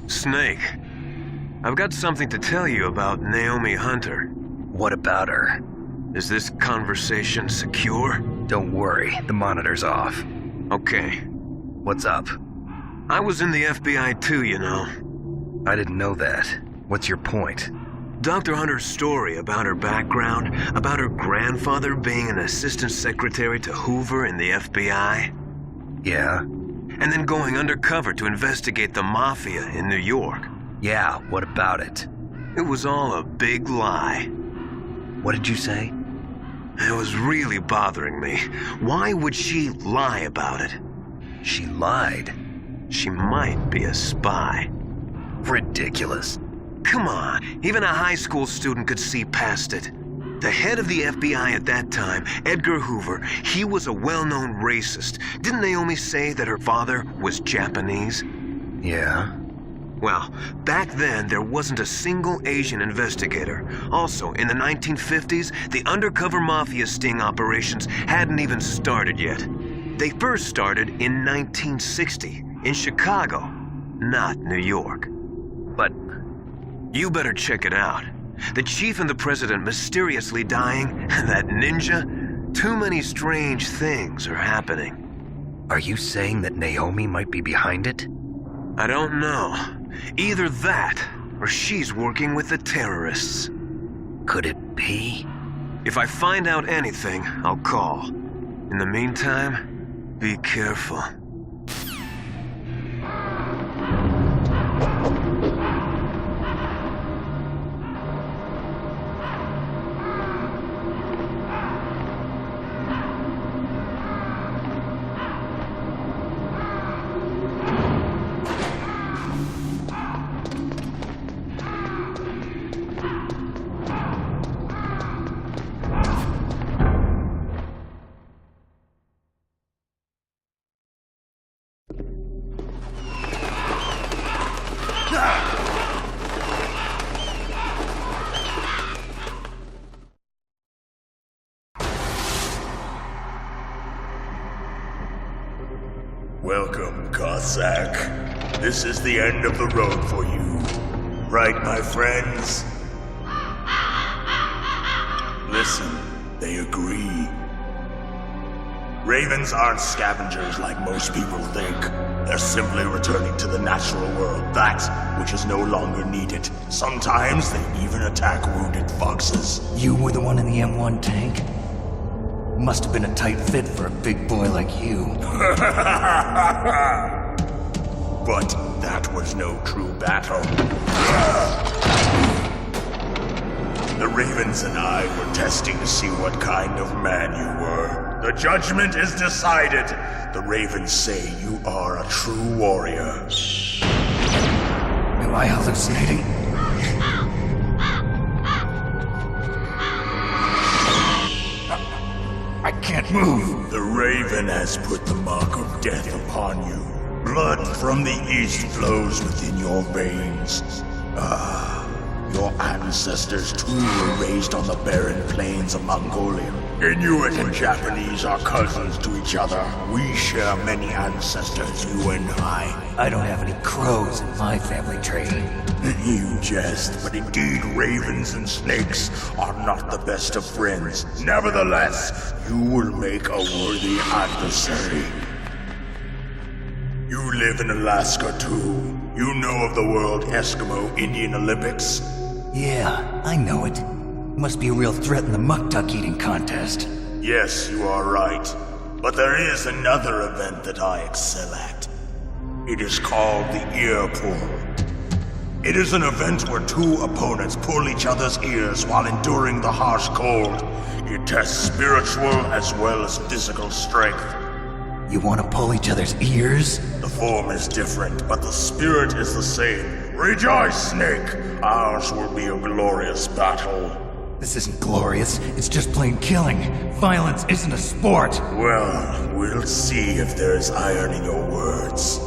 Snake, I've got something to tell you about Naomi Hunter. What about her? Is this conversation secure? Don't worry, the monitor's off. Okay. What's up? I was in the FBI too, you know. I didn't know that. What's your point? Dr. Hunter's story about her background, about her grandfather being an assistant secretary to Hoover in the FBI. Yeah? And then going undercover to investigate the mafia in New York. Yeah, what about it? It was all a big lie. What did you say? It was really bothering me. Why would she lie about it? She lied? She might be a spy. Ridiculous. Come on, even a high school student could see past it. The head of the FBI at that time, Edgar Hoover, he was a well-known racist. Didn't Naomi say that her father was Japanese? Yeah. Well, back then there wasn't a single Asian investigator. Also, in the 1950s, the undercover mafia sting operations hadn't even started yet. They first started in 1960, in Chicago, not New York. But you better check it out. The chief and the president mysteriously dying, and that ninja? Too many strange things are happening. are you saying that Naomi might be behind it? I don't know. Either that, or she's working with the terrorists. Could it be? If I find out anything, I'll call. In the meantime, be careful. Welcome, Cossack. This is the end of the road for you. Right, my friends? Listen, they agree. Ravens aren't scavengers like most people think. They're simply returning to the natural world, that which is no longer needed. Sometimes they even attack wounded foxes. You were the one in the M1 tank? Must have been a tight fit for a big boy like you. But that was no true battle. The Ravens and I were testing to see what kind of man you were. The judgment is decided. The Ravens say you are a true warrior. Am I hallucinating? I can't move. The Raven has put the mark of death upon you. Blood from the east flows within your veins. Your ancestors too were raised on the barren plains of Mongolia. Inuit and Japanese are cousins to each other. We share many ancestors, you and I. I don't have any crows in my family tree. You jest, but indeed ravens and snakes are not the best of friends. Nevertheless, you will make a worthy adversary. You live in Alaska too. You know of the World Eskimo Indian Olympics? Yeah, I know it. Must be a real threat in the muck-duck eating contest. Yes, you are right. But there is another event that I excel at. It is called the ear pull. It is an event where two opponents pull each other's ears while enduring the harsh cold. It tests spiritual as well as physical strength. You want to pull each other's ears? The form is different, but the spirit is the same. Rejoice, Snake! Ours will be a glorious battle. This isn't glorious, it's just plain killing. Violence isn't a sport. Well, we'll see if there's iron in your words.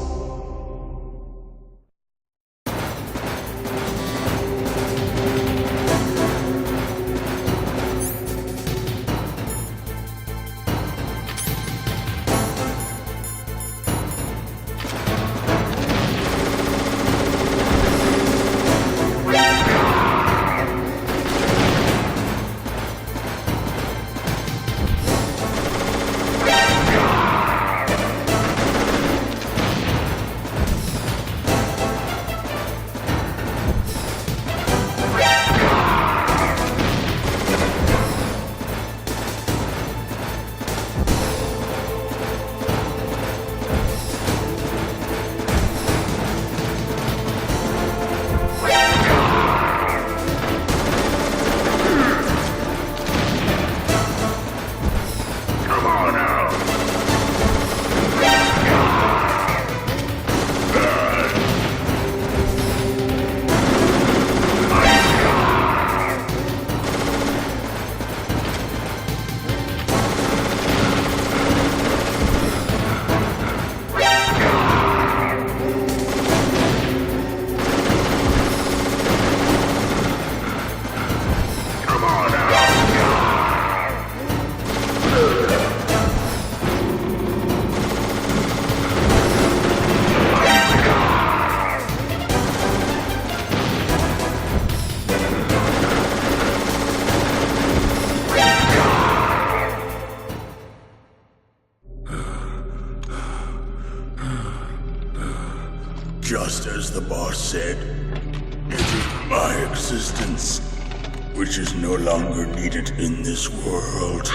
substance, which is no longer needed in this world.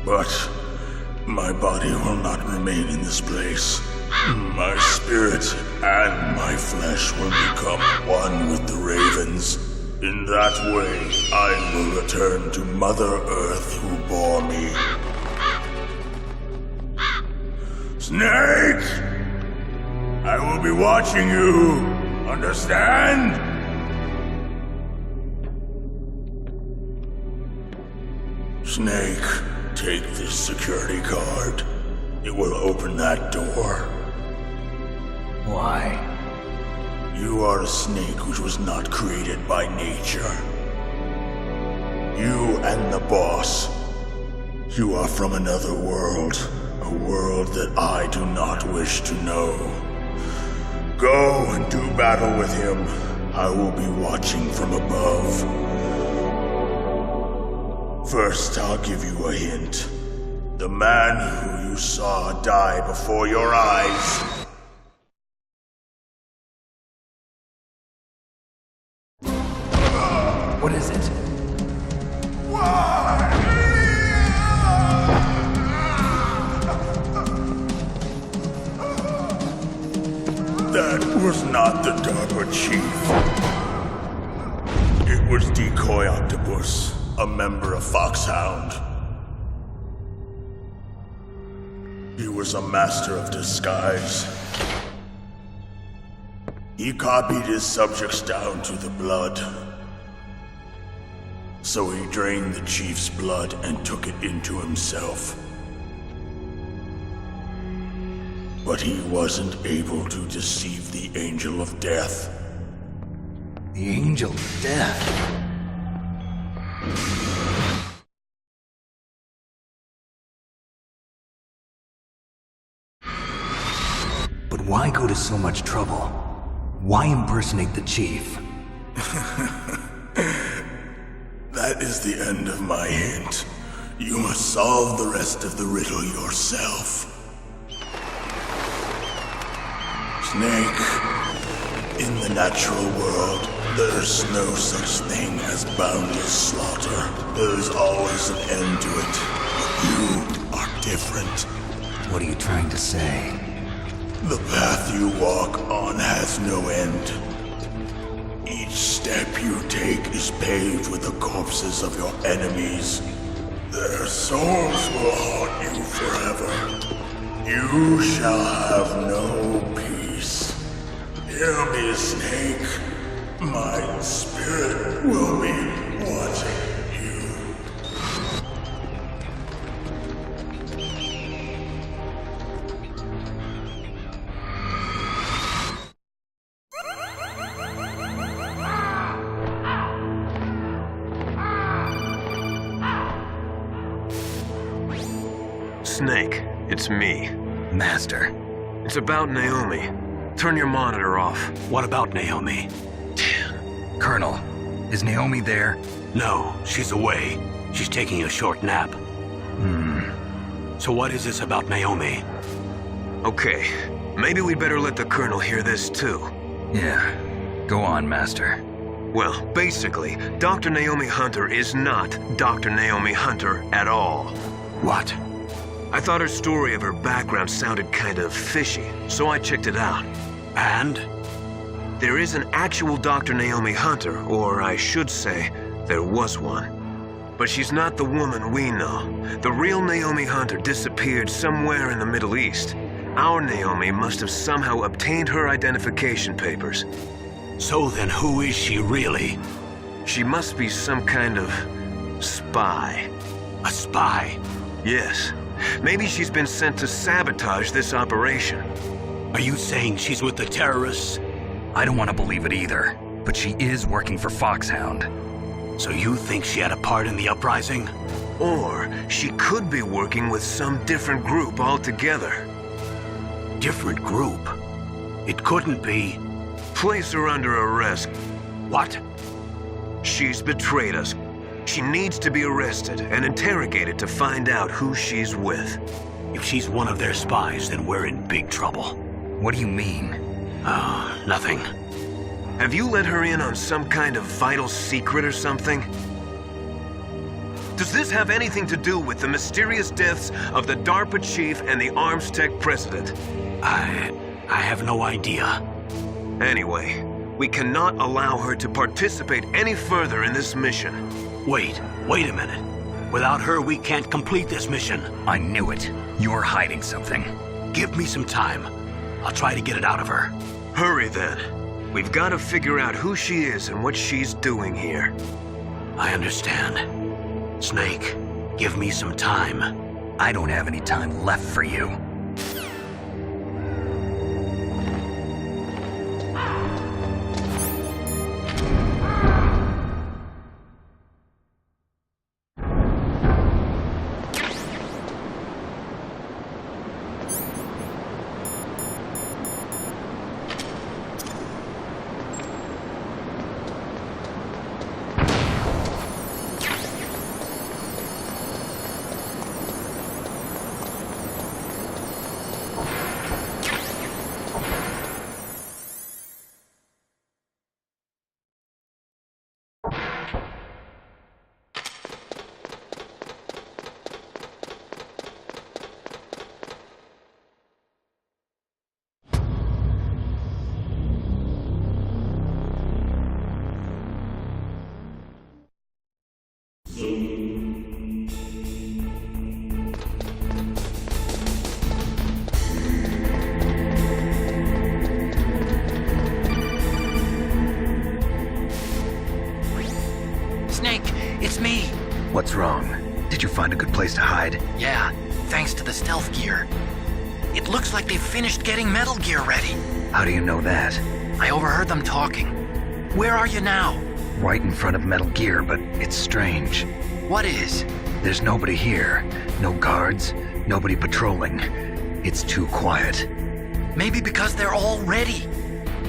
But my body will not remain in this place. My spirit and my flesh will become one with the ravens. In that way, I will return to Mother Earth who bore me. Snake! I will be watching you. Understand? Snake, take this security card. It will open that door. Why? You are a snake which was not created by nature. You and the boss. You are from another world. A world that I do not wish to know. Go and do battle with him. I will be watching from above. First, I'll give you a hint. The man who you saw die before your eyes. What is it? That was not the DARPA chief. It was Decoy Octopus, a member of Foxhound. He was a master of disguise. He copied his subjects down to the blood. So he drained the chief's blood and took it into himself. But he wasn't able to deceive the Angel of Death. The Angel of Death. But why go to so much trouble? Why impersonate the chief? That is the end of my hint. You must solve the rest of the riddle yourself. Snake, in the natural world, there's no such thing as boundless slaughter. There's always an end to it. But you are different. What are you trying to say? The path you walk on has no end. Each step you take is paved with the corpses of your enemies. Their souls will haunt you forever. You shall have no peace. Hear me, Snake. My spirit will be watching you. Snake, it's me. Master. It's about Naomi. Turn your monitor off. What about Naomi? Colonel, is Naomi there? No, she's away. She's taking a short nap. So what is this about Naomi? Okay, maybe we'd better let the Colonel hear this too. Yeah. Go on, Master. Well, basically, Dr. Naomi Hunter is not Dr. Naomi Hunter at all. What? I thought her story of her background sounded kind of fishy, so I checked it out. And? There is an actual Dr. Naomi Hunter, or I should say, there was one. But she's not the woman we know. The real Naomi Hunter disappeared somewhere in the Middle East. Our Naomi must have somehow obtained her identification papers. So then who is she really? She must be some kind of spy. A spy? Yes. Maybe she's been sent to sabotage this operation. Are you saying she's with the terrorists? I don't want to believe it either, but she is working for Foxhound. So you think she had a part in the uprising? Or she could be working with some different group altogether. Different group? It couldn't be. Place her under arrest. What? She's betrayed us. She needs to be arrested and interrogated to find out who she's with. If she's one of their spies, then we're in big trouble. What do you mean? Oh, nothing. Have you let her in on some kind of vital secret or something? Does this have anything to do with the mysterious deaths of the DARPA chief and the Arms Tech president? I have no idea. Anyway, we cannot allow her to participate any further in this mission. Wait a minute. Without her, we can't complete this mission. I knew it. You're hiding something. Give me some time. I'll try to get it out of her. Hurry then. We've got to figure out who she is and what she's doing here. I understand. Snake, give me some time. I don't have any time left for you. Snake, it's me. What's wrong? Did you find a good place to hide? Yeah, thanks to the stealth gear. It looks like they've finished getting Metal Gear ready. How do you know that? I overheard them talking. Where are you now? Right in front of Metal Gear, but it's strange. What is? There's nobody here. No guards, nobody patrolling. It's too quiet. Maybe because they're all ready.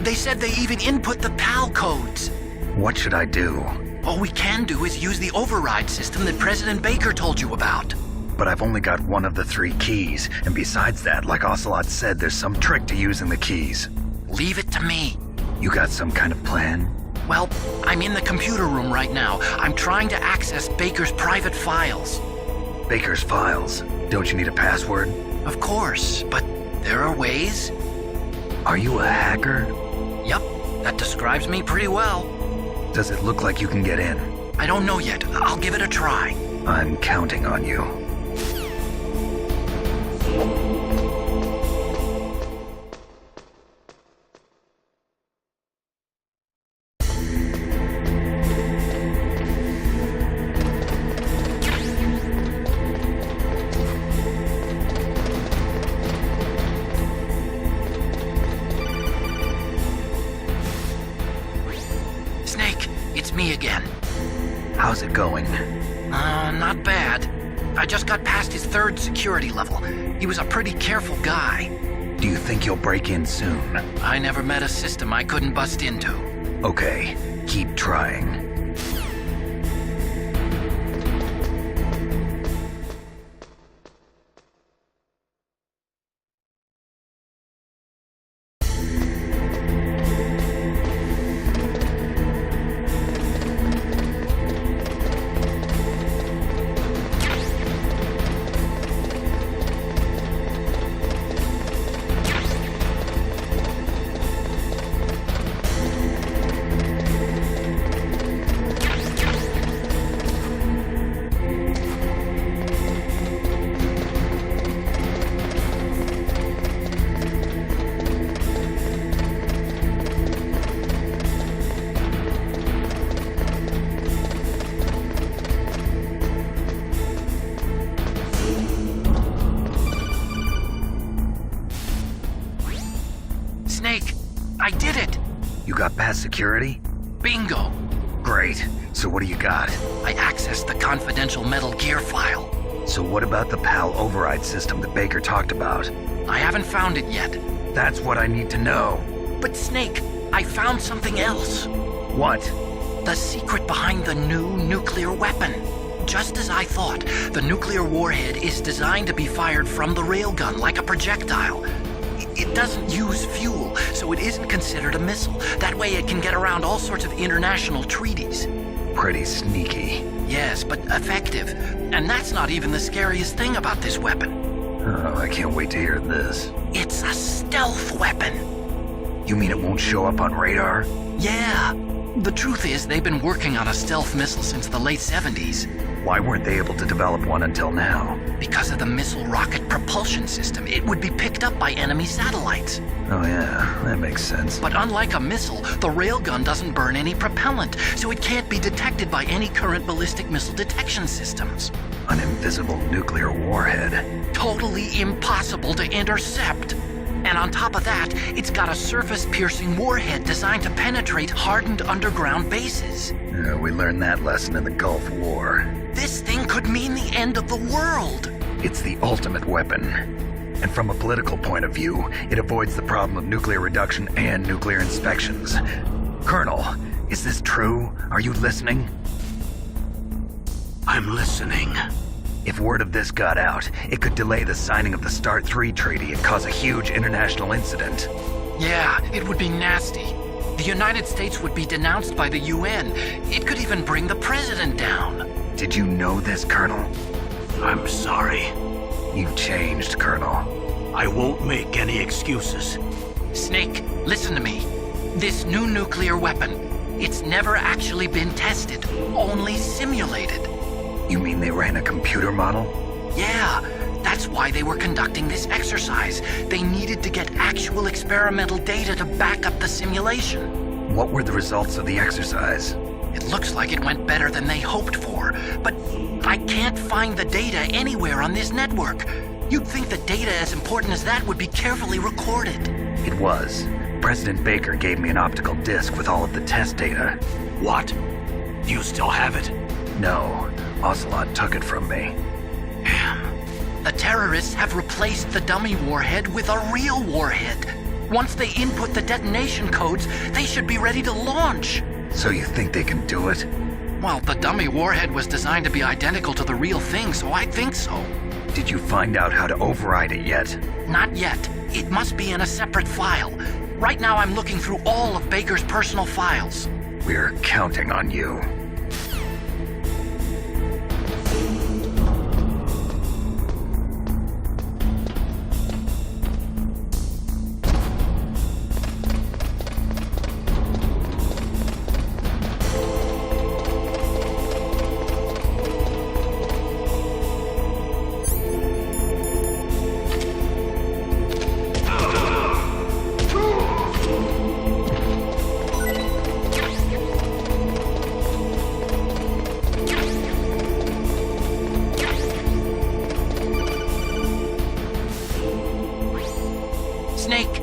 They said they even input the PAL codes. What should I do? All we can do is use the override system that President Baker told you about. But I've only got one of the 3 keys, and besides that, like Ocelot said, there's some trick to using the keys. Leave it to me. You got some kind of plan? Well, I'm in the computer room right now. I'm trying to access Baker's private files. Baker's files? Don't you need a password? Of course, but there are ways. Are you a hacker? Yup, that describes me pretty well. Does it look like you can get in? I don't know yet. I'll give it a try. I'm counting on you. Snake, it's me again. How's it going? Not bad. I just got past his 3rd security level. He was a pretty careful guy. Do you think you'll break in soon? I never met a system I couldn't bust into. Okay, keep trying. Snake, I did it! You got past security? Bingo! Great. So what do you got? I accessed the confidential Metal Gear file. So what about the PAL override system that Baker talked about? I haven't found it yet. That's what I need to know. But Snake, I found something else. What? The secret behind the new nuclear weapon. Just as I thought, the nuclear warhead is designed to be fired from the railgun like a projectile. It doesn't use fuel, so it isn't considered a missile. That way it can get around all sorts of international treaties. Pretty sneaky. Yes, but effective. And that's not even the scariest thing about this weapon. Oh, I can't wait to hear this. It's a stealth weapon. You mean it won't show up on radar? Yeah. The truth is, they've been working on a stealth missile since the late 70s. Why weren't they able to develop one until now? Because of the missile rocket propulsion system, it would be picked up by enemy satellites. Oh yeah, that makes sense. But unlike a missile, the railgun doesn't burn any propellant, so it can't be detected by any current ballistic missile detection systems. An invisible nuclear warhead. Totally impossible to intercept. And on top of that, it's got a surface-piercing warhead designed to penetrate hardened underground bases. We learned that lesson in the Gulf War. This thing could mean the end of the world. It's the ultimate weapon. And from a political point of view, it avoids the problem of nuclear reduction and nuclear inspections. Colonel, is this true? Are you listening? I'm listening. If word of this got out, it could delay the signing of the START 3 treaty and cause a huge international incident. Yeah, it would be nasty. The United States would be denounced by the UN. It could even bring the president down. Did you know this, Colonel? I'm sorry. You've changed, Colonel. I won't make any excuses. Snake, listen to me. This new nuclear weapon, it's never actually been tested, only simulated. You mean they ran a computer model? Yeah, that's why they were conducting this exercise. They needed to get actual experimental data to back up the simulation. What were the results of the exercise? It looks like it went better than they hoped for, but I can't find the data anywhere on this network. You'd think the data as important as that would be carefully recorded. It was. President Baker gave me an optical disc with all of the test data. What? Do you still have it? No, Ocelot took it from me. Damn. The terrorists have replaced the dummy warhead with a real warhead. Once they input the detonation codes, they should be ready to launch. So you think they can do it? Well, the dummy warhead was designed to be identical to the real thing, so I think so. Did you find out how to override it yet? Not yet. It must be in a separate file. Right now I'm looking through all of Baker's personal files. We're counting on you. Snake!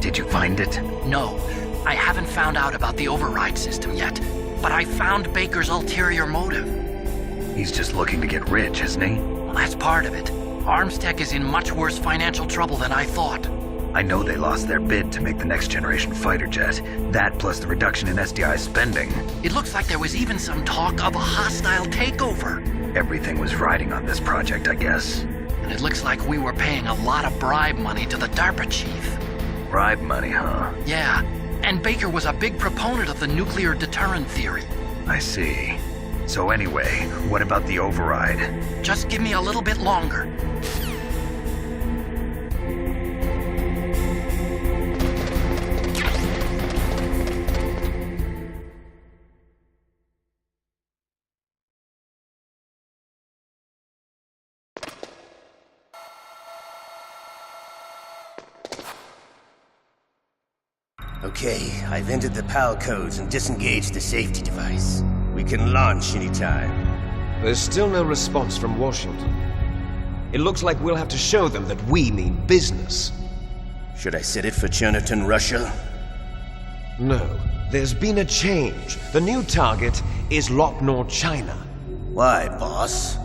Did you find it? No, I haven't found out about the override system yet, but I found Baker's ulterior motive. He's just looking to get rich, isn't he? Well, that's part of it. Arms Tech is in much worse financial trouble than I thought. I know they lost their bid to make the next generation fighter jet. That plus the reduction in SDI spending. It looks like there was even some talk of a hostile takeover. Everything was riding on this project, I guess. And it looks like we were paying a lot of bribe money to the DARPA chief. Bribe money, huh? Yeah, and Baker was a big proponent of the nuclear deterrent theory. I see. So anyway, what about the override? Just give me a little bit longer. Okay, I've entered the PAL codes and disengaged the safety device. We can launch anytime. There's still no response from Washington. It looks like we'll have to show them that we mean business. Should I set it for Cherniton, Russia? No, there's been a change. The new target is Lopnor, China. Why, boss?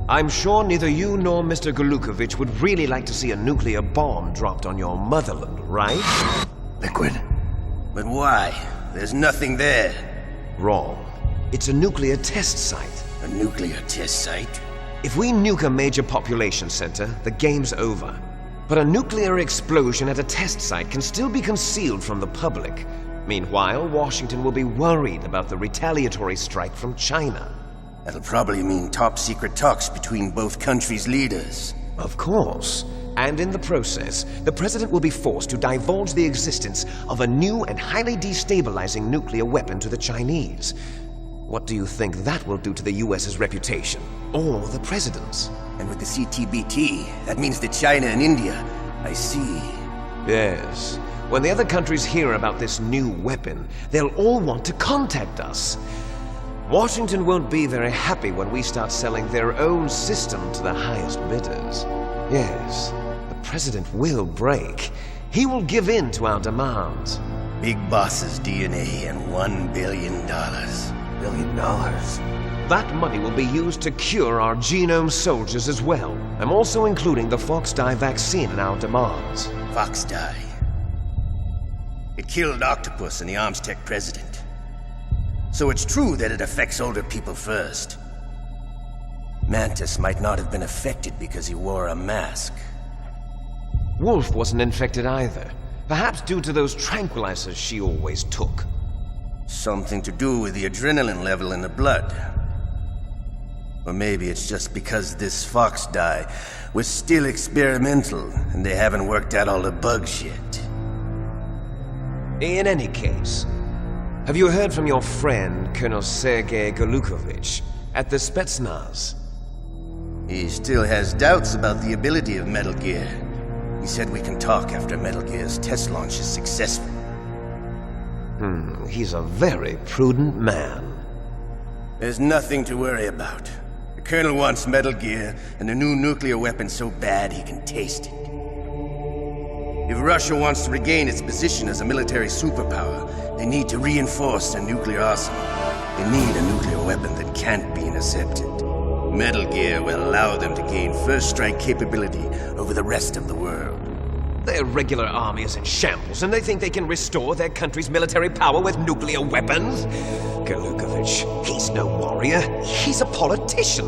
I'm sure neither you nor Mr. Golukovich would really like to see a nuclear bomb dropped on your motherland, right? Liquid? But why? There's nothing there. Wrong. It's a nuclear test site. A nuclear test site? If we nuke a major population center, the game's over. But a nuclear explosion at a test site can still be concealed from the public. Meanwhile, Washington will be worried about the retaliatory strike from China. That'll probably mean top-secret talks between both countries' leaders. Of course. And in the process, the president will be forced to divulge the existence of a new and highly destabilizing nuclear weapon to the Chinese. What do you think that will do to the US's reputation? Or the president's? And with the CTBT, that means that China and India. I see. Yes. When the other countries hear about this new weapon, they'll all want to contact us. Washington won't be very happy when we start selling their own system to the highest bidders. Yes, the president will break. He will give in to our demands. Big Boss's DNA and $1 billion. $1 billion? That money will be used to cure our genome soldiers as well. I'm also including the Fox-Die vaccine in our demands. Fox-Die. It killed Octopus and the Armstech president. So it's true that it affects older people first. Mantis might not have been affected because he wore a mask. Wolf wasn't infected either. Perhaps due to those tranquilizers she always took. Something to do with the adrenaline level in the blood. Or maybe it's just because this Fox-Die was still experimental and they haven't worked out all the bugs yet. In any case, have you heard from your friend, Colonel Sergei Golukovich, at the Spetsnaz? He still has doubts about the ability of Metal Gear. He said we can talk after Metal Gear's test launch is successful. He's a very prudent man. There's nothing to worry about. The Colonel wants Metal Gear and a new nuclear weapon so bad he can taste it. If Russia wants to regain its position as a military superpower, they need to reinforce their nuclear arsenal. They need a nuclear weapon that can't be intercepted. Metal Gear will allow them to gain first strike capability over the rest of the world. Their regular army is in shambles, and they think they can restore their country's military power with nuclear weapons? Golukovich, he's no warrior. He's a politician.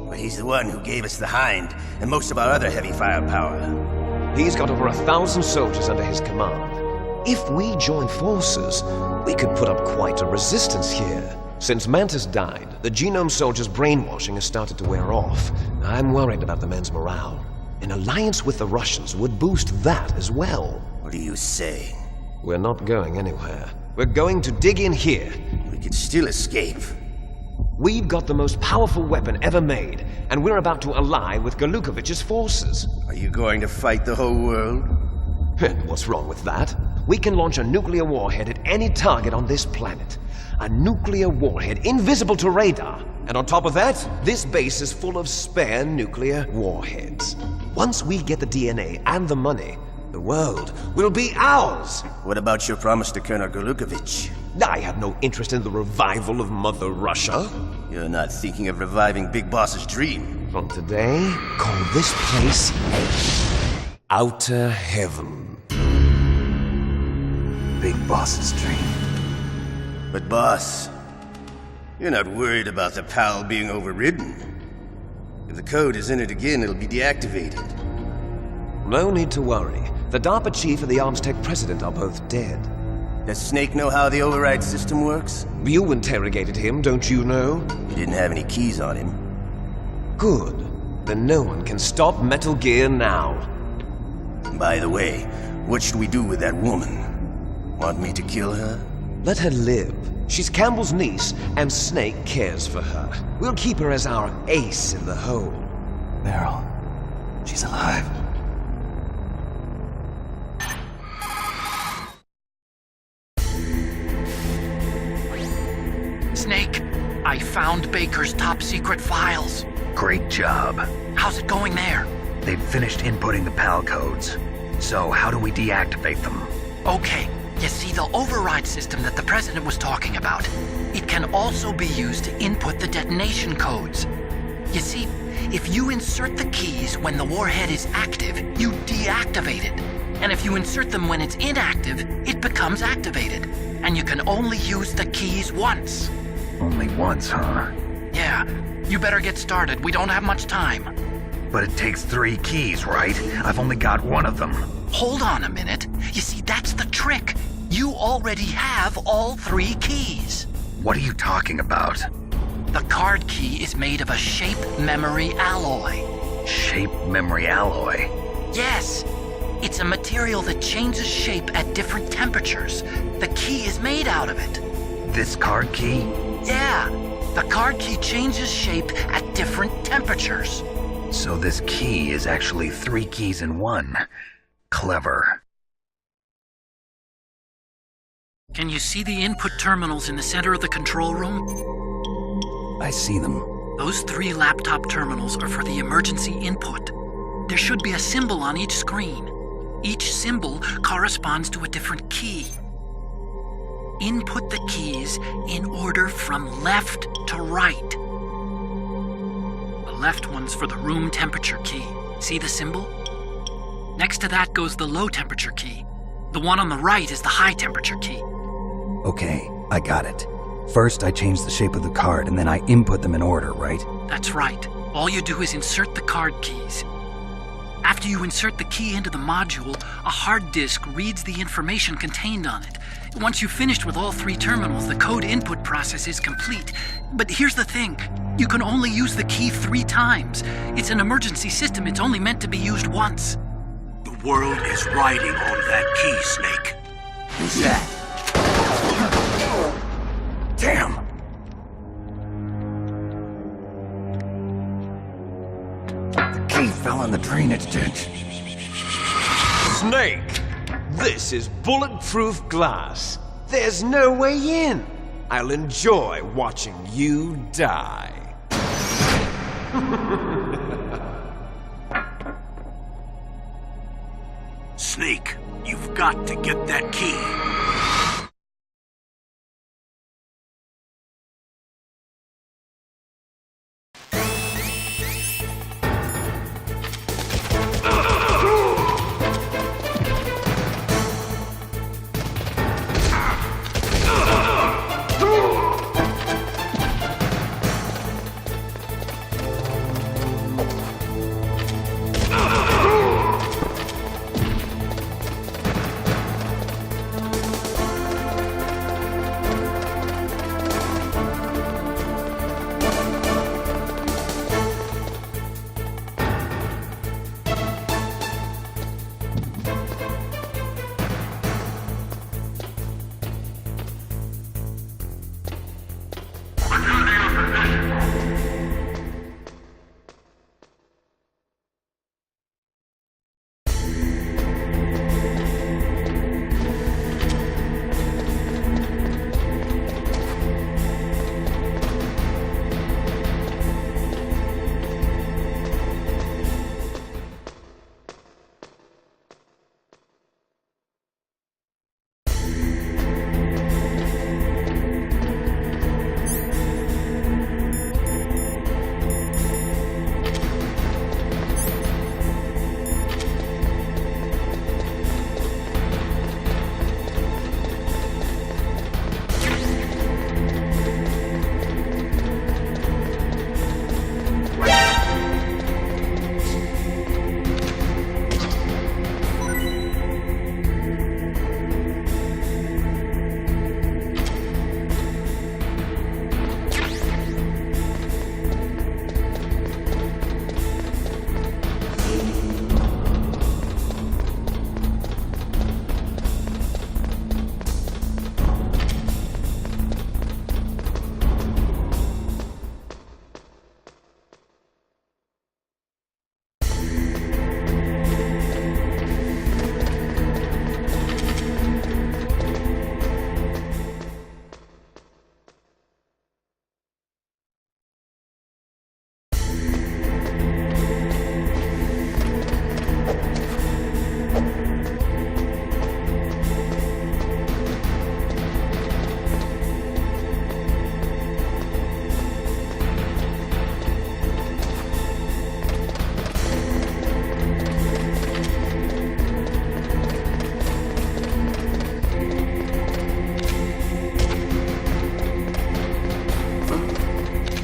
But he's the one who gave us the Hind and most of our other heavy firepower. He's got over 1,000 soldiers under his command. If we join forces, we could put up quite a resistance here. Since Mantis died, the genome soldiers' brainwashing has started to wear off. I'm worried about the men's morale. An alliance with the Russians would boost that as well. What are you saying? We're not going anywhere. We're going to dig in here. We could still escape. We've got the most powerful weapon ever made, and we're about to ally with Golukovich's forces. Are you going to fight the whole world? And what's wrong with that? We can launch a nuclear warhead at any target on this planet. A nuclear warhead invisible to radar. And on top of that, this base is full of spare nuclear warheads. Once we get the DNA and the money, the world will be ours! What about your promise to Colonel Golukovich? I have no interest in the revival of Mother Russia. You're not thinking of reviving Big Boss's dream. From today, call this place Outer Heaven. Big Boss's dream. But boss, you're not worried about the PAL being overridden. If the code is entered again, it'll be deactivated. No need to worry. The DARPA chief and the Armstech president are both dead. Does Snake know how the override system works? You interrogated him, don't you know? He didn't have any keys on him. Good. Then no one can stop Metal Gear now. By the way, what should we do with that woman? Want me to kill her? Let her live. She's Campbell's niece, and Snake cares for her. We'll keep her as our ace in the hole. Meryl, she's alive. Snake, I found Baker's top-secret files. Great job. How's it going there? They've finished inputting the PAL codes. So how do we deactivate them? Okay, you see the override system that the president was talking about. It can also be used to input the detonation codes. You see, if you insert the keys when the warhead is active, you deactivate it. And if you insert them when it's inactive, it becomes activated. And you can only use the keys once. Only once, huh? Yeah, you better get started. We don't have much time. But it takes 3 keys, right? I've only got one of them. Hold on a minute. You see, that's the trick. You already have all 3 keys. What are you talking about? The card key is made of a shape memory alloy. Shape memory alloy? Yes. It's a material that changes shape at different temperatures. The key is made out of it. This card key? Yeah. The card key changes shape at different temperatures. So this key is actually 3 keys in one. Clever. Can you see the input terminals in the center of the control room? I see them. Those 3 laptop terminals are for the emergency input. There should be a symbol on each screen. Each symbol corresponds to a different key. Input the keys in order from left to right. The left one's for the room temperature key. See the symbol? Next to that goes the low temperature key. The one on the right is the high temperature key. Okay, I got it. First, I change the shape of the card, and then I input them in order, right? That's right. All you do is insert the card keys. After you insert the key into the module, a hard disk reads the information contained on it. Once you've finished with all 3 terminals, the code input process is complete. But here's the thing. You can only use the key 3 times. It's an emergency system. It's only meant to be used once. The world is riding on that key, Snake. Who's that? Damn! The key fell in the drainage ditch. Snake! This is bulletproof glass. There's no way in. I'll enjoy watching you die. Snake, you've got to get that key.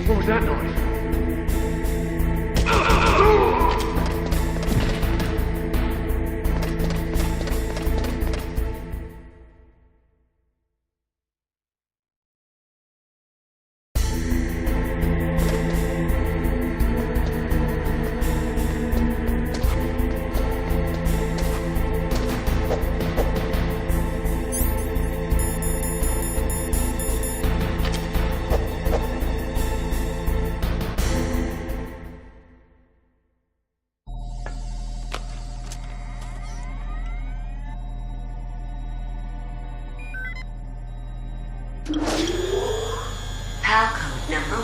What was that noise?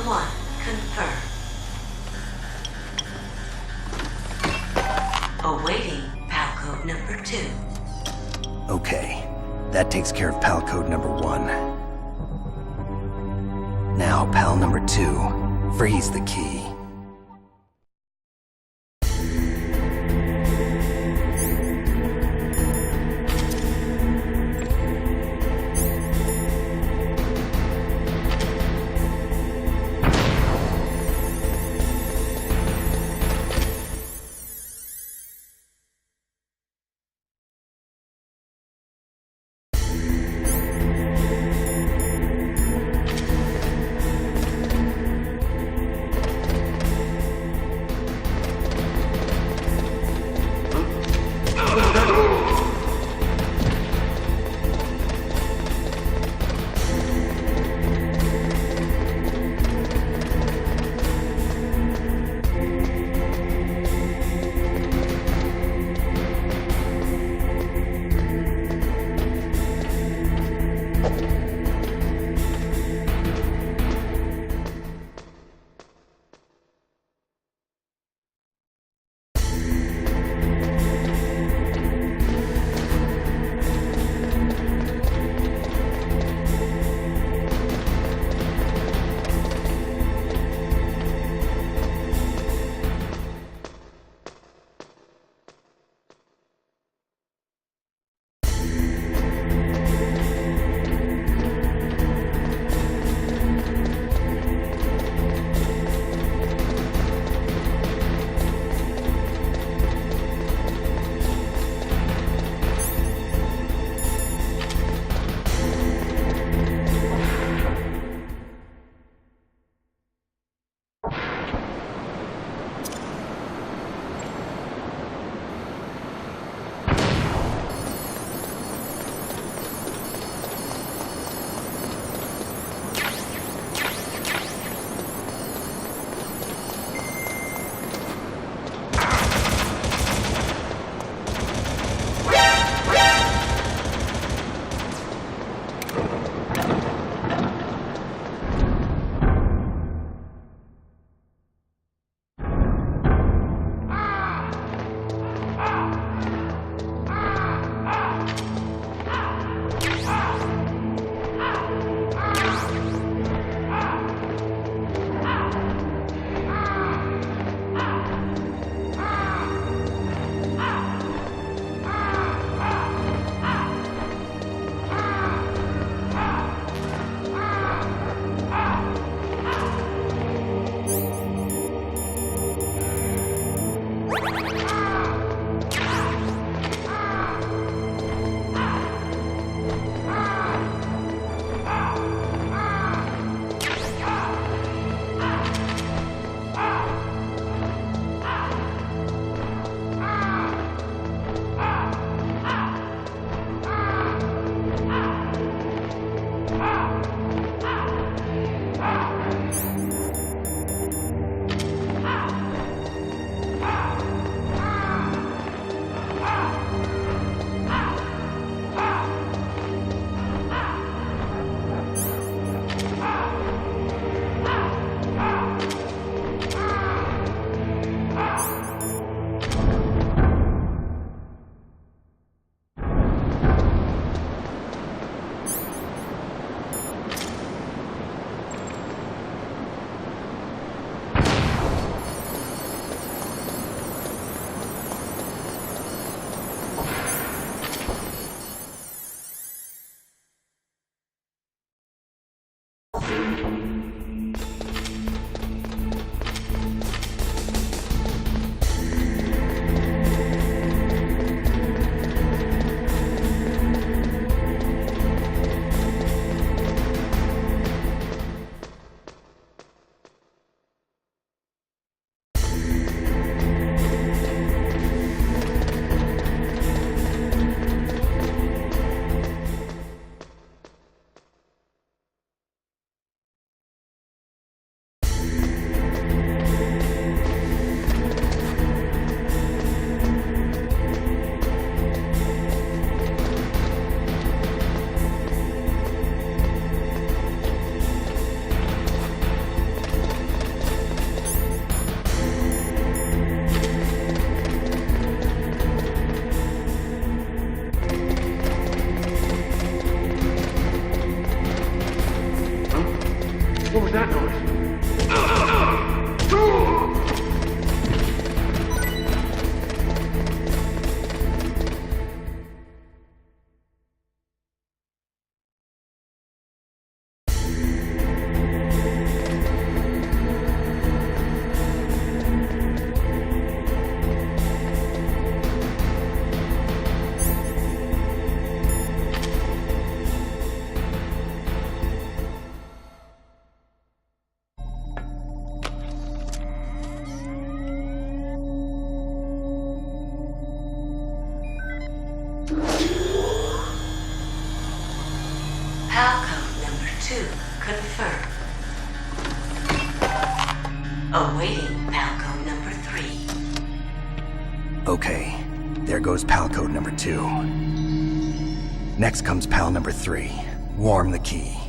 1 confirmed. Awaiting PAL code number 2. Okay, that takes care of PAL code number 1. Now, PAL number 2, freeze the key. What was that noise? PAL code number 2 confirmed. Awaiting PAL code number 3. Okay, there goes PAL code number 2. Next comes PAL number 3. Warm the key.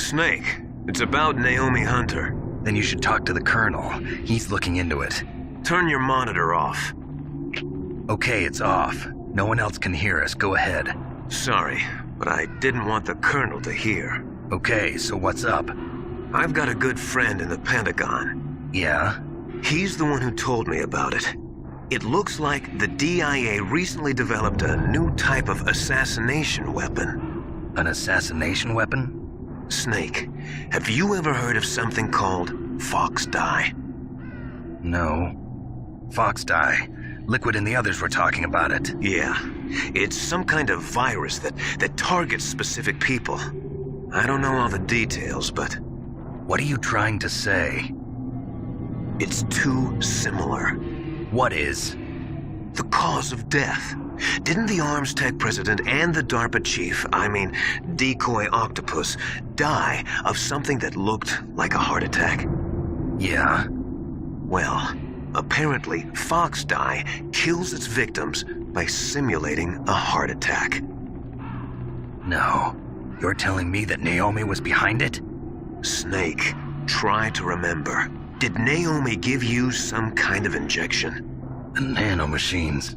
Snake, it's about Naomi Hunter. Then you should talk to the Colonel. He's looking into it. Turn your monitor off. Okay, it's off. No one else can hear us. Go ahead. Sorry, but I didn't want the Colonel to hear. Okay, so what's up? I've got a good friend in the Pentagon. Yeah? He's the one who told me about it. It looks like the DIA recently developed a new type of assassination weapon. An assassination weapon? Snake, have you ever heard of something called Fox Dye? No. Fox Dye. Liquid and the others were talking about it. Yeah. It's some kind of virus that targets specific people. I don't know all the details, but... What are you trying to say? It's too similar. What is? The cause of death. Didn't the Arms Tech president and the DARPA chief, Decoy Octopus, die of something that looked like a heart attack? Yeah. Well, apparently Fox Dye kills its victims by simulating a heart attack. No. You're telling me that Naomi was behind it? Snake, try to remember. Did Naomi give you some kind of injection? The nanomachines.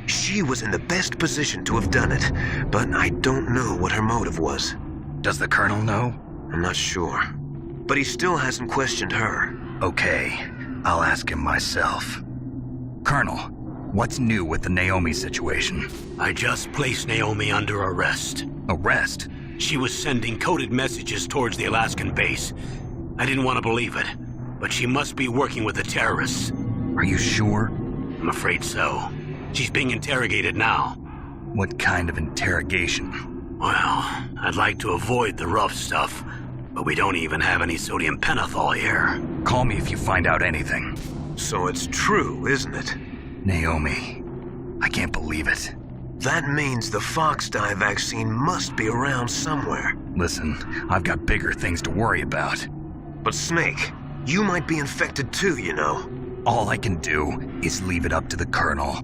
She was in the best position to have done it, but I don't know what her motive was. Does the Colonel know? I'm not sure. But he still hasn't questioned her. Okay, I'll ask him myself. Colonel, what's new with the Naomi situation? I just placed Naomi under arrest. Arrest? She was sending coded messages towards the Alaskan base. I didn't want to believe it, but she must be working with the terrorists. Are you sure? I'm afraid so. She's being interrogated now. What kind of interrogation? Well, I'd like to avoid the rough stuff, but we don't even have any sodium pentothal here. Call me if you find out anything. So it's true, isn't it? Naomi, I can't believe it. That means the Fox Dye vaccine must be around somewhere. Listen, I've got bigger things to worry about. But Snake, you might be infected too, you know. All I can do is leave it up to the Colonel.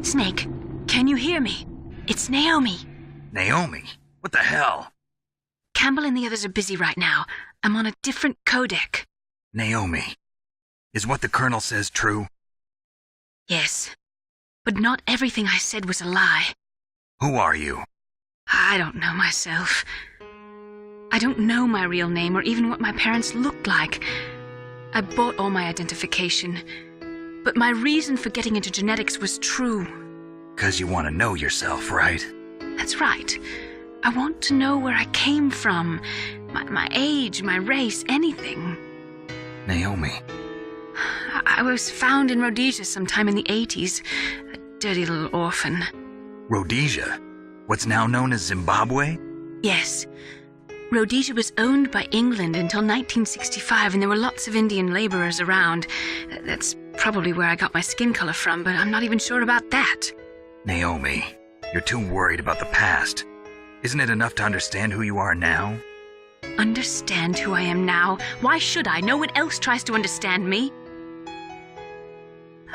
Snake, can you hear me? It's Naomi. Naomi? What the hell? Campbell and the others are busy right now. I'm on a different codec. Naomi, is what the Colonel says true? Yes, but not everything I said was a lie. Who are you? I don't know myself. I don't know my real name or even what my parents looked like. I bought all my identification, but my reason for getting into genetics was true. 'Cause you want to know yourself, right? That's right. I want to know where I came from, my age, my race, anything. Naomi. I was found in Rhodesia sometime in the 80s, a dirty little orphan. Rhodesia? What's now known as Zimbabwe? Yes. Rhodesia was owned by England until 1965, and there were lots of Indian laborers around. That's probably where I got my skin color from, but I'm not even sure about that. Naomi, you're too worried about the past. Isn't it enough to understand who you are now? Understand who I am now? Why should I? No one else tries to understand me.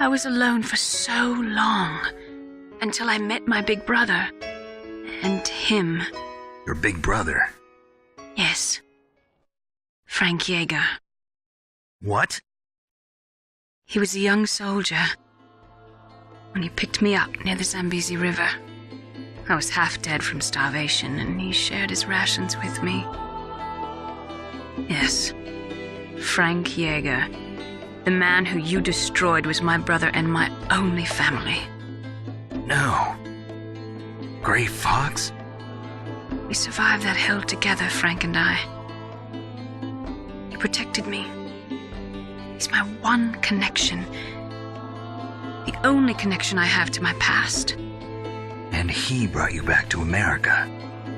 I was alone for so long, until I met my big brother. And him. Your big brother? Yes. Frank Yeager. What? He was a young soldier when he picked me up near the Zambezi River. I was half dead from starvation, and he shared his rations with me. Yes, Frank Yeager. The man who you destroyed was my brother and my only family. No. Gray Fox? We survived that hell together, Frank and I. He protected me. He's my one connection. The only connection I have to my past. And he brought you back to America?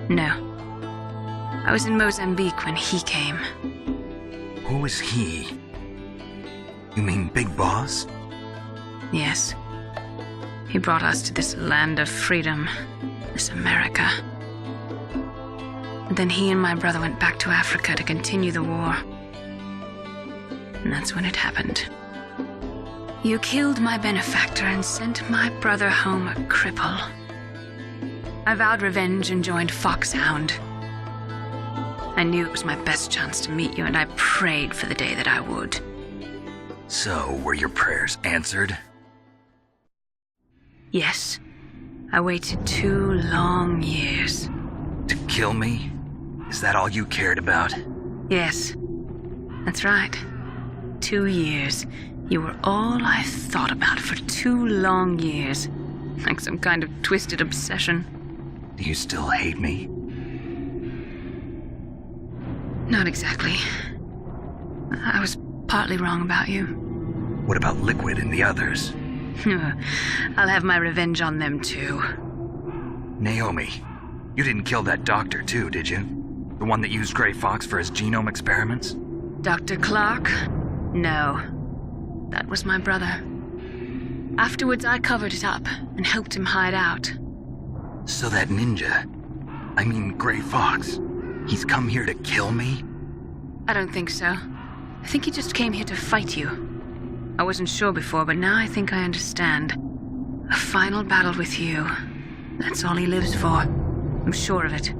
No. I was in Mozambique when he came. Who is he? You mean Big Boss? Yes. He brought us to this land of freedom, this America. And then he and my brother went back to Africa to continue the war. And that's when it happened. You killed my benefactor and sent my brother home a cripple. I vowed revenge and joined Foxhound. I knew it was my best chance to meet you, and I prayed for the day that I would. So, were your prayers answered? Yes. I waited 2 long years. To kill me? Is that all you cared about? Yes. That's right. 2 years. You were all I thought about for 2 long years. Like some kind of twisted obsession. Do you still hate me? Not exactly. I was partly wrong about you. What about Liquid and the others? I'll have my revenge on them too. Naomi, you didn't kill that doctor too, did you? The one that used Gray Fox for his genome experiments? Dr. Clark? No. That was my brother. Afterwards, I covered it up and helped him hide out. So that ninja, I mean Gray Fox, he's come here to kill me? I don't think so. I think he just came here to fight you. I wasn't sure before, but now I think I understand. A final battle with you. That's all he lives for. I'm sure of it.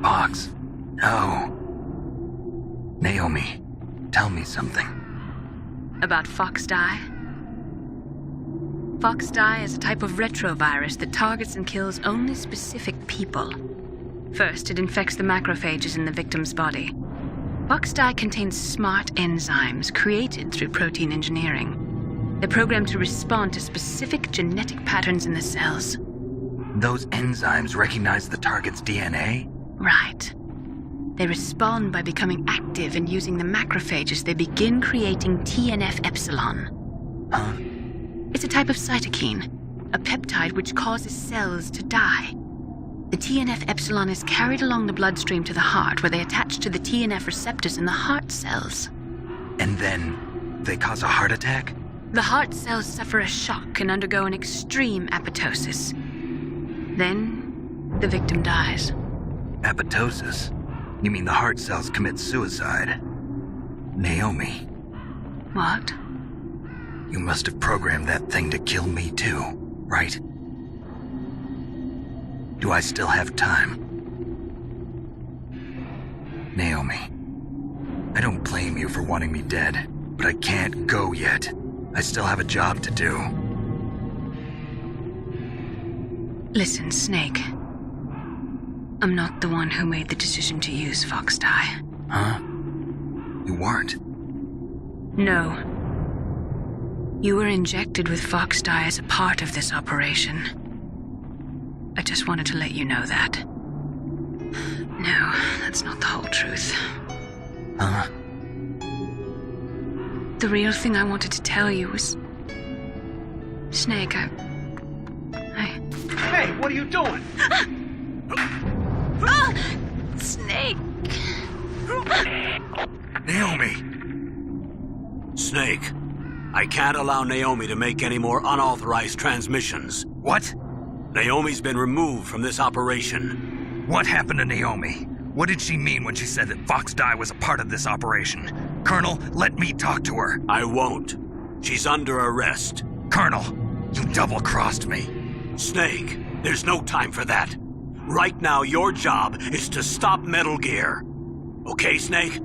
Fox? No. Naomi, tell me something. About Foxdie? Foxdie is a type of retrovirus that targets and kills only specific people. First, it infects the macrophages in the victim's body. Foxdie contains smart enzymes created through protein engineering. They're programmed to respond to specific genetic patterns in the cells. Those enzymes recognize the target's DNA? Right. They respond by becoming active and using the macrophages. They begin creating TNF-epsilon. Huh? It's a type of cytokine, a peptide which causes cells to die. The TNF-epsilon is carried along the bloodstream to the heart, where they attach to the TNF receptors in the heart cells. And then they cause a heart attack? The heart cells suffer a shock and undergo an extreme apoptosis. Then, the victim dies. Apoptosis? You mean the heart cells commit suicide? Naomi. What? You must have programmed that thing to kill me too. right? Do I still have time? Naomi, I don't blame you for wanting me dead, but I can't go yet. I still have a job to do. Listen, Snake. I'm not the one who made the decision to use Fox Dye. Huh? You weren't? No. You were injected with Fox Dye as a part of this operation. I just wanted to let you know that. No, that's not the whole truth. Huh? The real thing I wanted to tell you was... Snake, I... Hey, what are you doing? Snake! Naomi! Snake, I can't allow Naomi to make any more unauthorized transmissions. What? Naomi's been removed from this operation. What happened to Naomi? What did she mean when she said that Fox Dye was a part of this operation? Colonel, let me talk to her. I won't. She's under arrest. Colonel, you double-crossed me. Snake, there's no time for that. Right now, your job is to stop Metal Gear. Okay, Snake?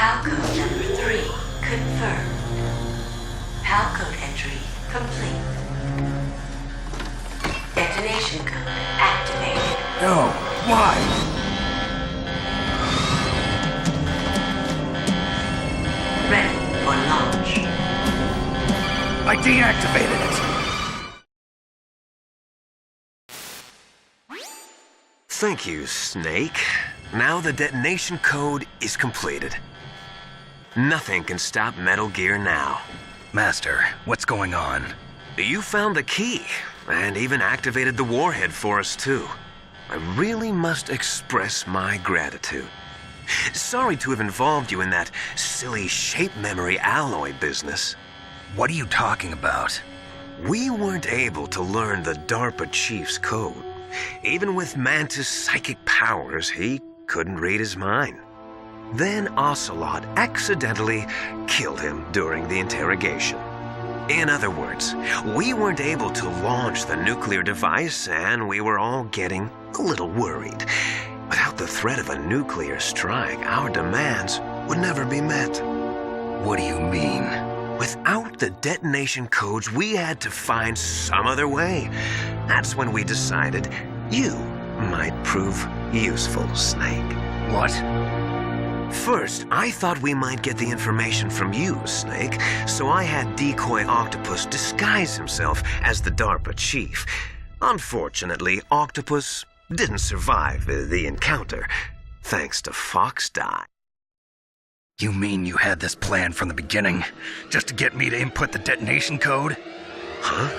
PAL code number 3 confirmed. PAL code entry complete. Detonation code activated. No, why? Ready for launch. I deactivated it. Thank you, Snake. Now the detonation code is completed. Nothing can stop Metal Gear now. Master, what's going on? You found the key, and even activated the warhead for us too. I really must express my gratitude. Sorry to have involved you in that silly shape memory alloy business. What are you talking about? We weren't able to learn the DARPA chief's code. Even with Mantis' psychic powers, he couldn't read his mind. Then Ocelot accidentally killed him during the interrogation. In other words, we weren't able to launch the nuclear device, and we were all getting a little worried. Without the threat of a nuclear strike, our demands would never be met. What do you mean? Without the detonation codes, we had to find some other way. That's when we decided you might prove useful, Snake. What? First, I thought we might get the information from you, Snake, so I had Decoy Octopus disguise himself as the DARPA chief. Unfortunately, Octopus didn't survive the encounter, thanks to Fox Die. You mean you had this plan from the beginning, just to get me to input the detonation code? Huh?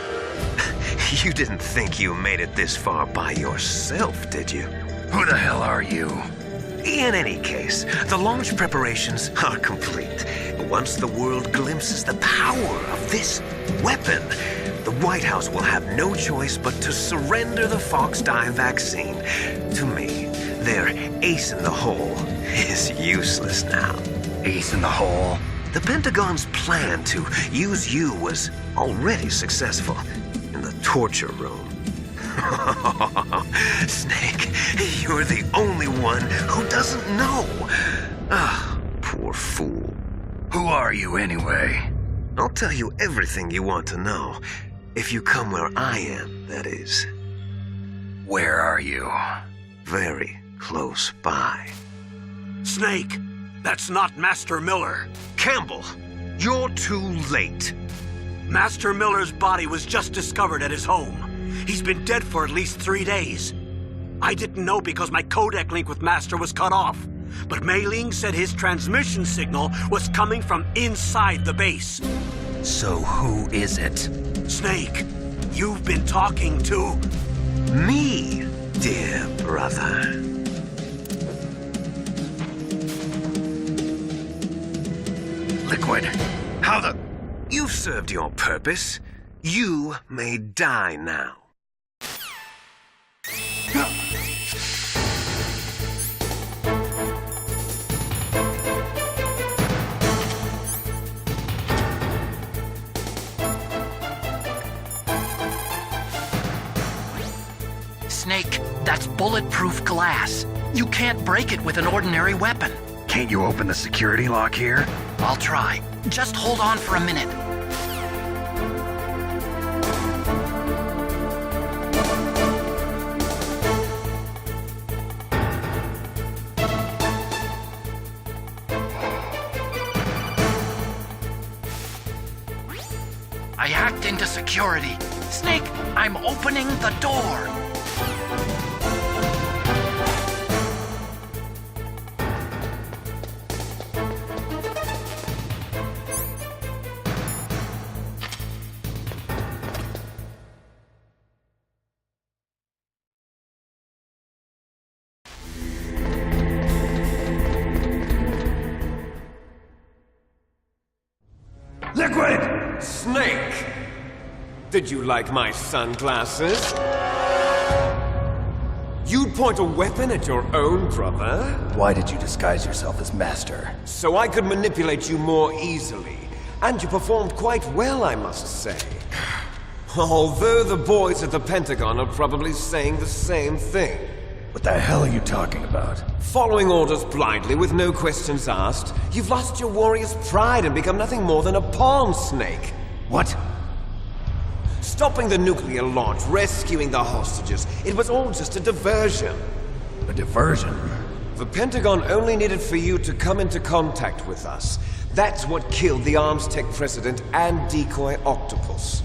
You didn't think you made it this far by yourself, did you? Who the hell are you? In any case, the launch preparations are complete. Once the world glimpses the power of this weapon, the White House will have no choice but to surrender the Fox Die vaccine. To me, their ace in the hole is useless now. Ace in the hole? The Pentagon's plan to use you was already successful in the torture room. Snake, you're the only one who doesn't know. Ah, poor fool. Who are you anyway? I'll tell you everything you want to know. If you come where I am, that is. Where are you? Very close by. Snake, that's not Master Miller. Campbell, you're too late. Master Miller's body was just discovered at his home. He's been dead for at least 3 days. I didn't know because my codec link with Master was cut off. But Mei Ling said his transmission signal was coming from inside the base. So who is it? Snake, you've been talking to... Me, dear brother. Liquid, how the... You've served your purpose. You may die now. Snake, that's bulletproof glass. You can't break it with an ordinary weapon. Can't you open the security lock here? I'll try. Just hold on for a minute. I hacked into security. Snake, I'm opening the door. Liquid! Snake! Did you like my sunglasses? You'd point a weapon at your own brother? Why did you disguise yourself as Master? So I could manipulate you more easily. And you performed quite well, I must say. Although the boys at the Pentagon are probably saying the same thing. What the hell are you talking about? Following orders blindly with no questions asked, you've lost your warrior's pride and become nothing more than a pawn, Snake. What? Stopping the nuclear launch, rescuing the hostages, it was all just a diversion. A diversion? The Pentagon only needed for you to come into contact with us. That's what killed the Arms Tech president and Decoy Octopus.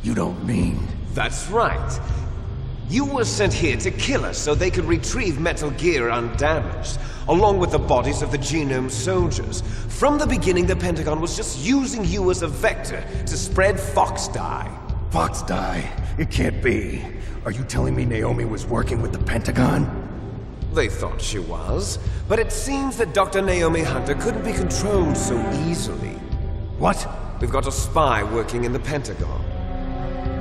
You don't mean... That's right. You were sent here to kill us so they could retrieve Metal Gear undamaged, along with the bodies of the Genome soldiers. From the beginning, the Pentagon was just using you as a vector to spread Fox dye. Fox dye? It can't be. Are you telling me Naomi was working with the Pentagon? They thought she was, but it seems that Dr. Naomi Hunter couldn't be controlled so easily. What? We've got a spy working in the Pentagon.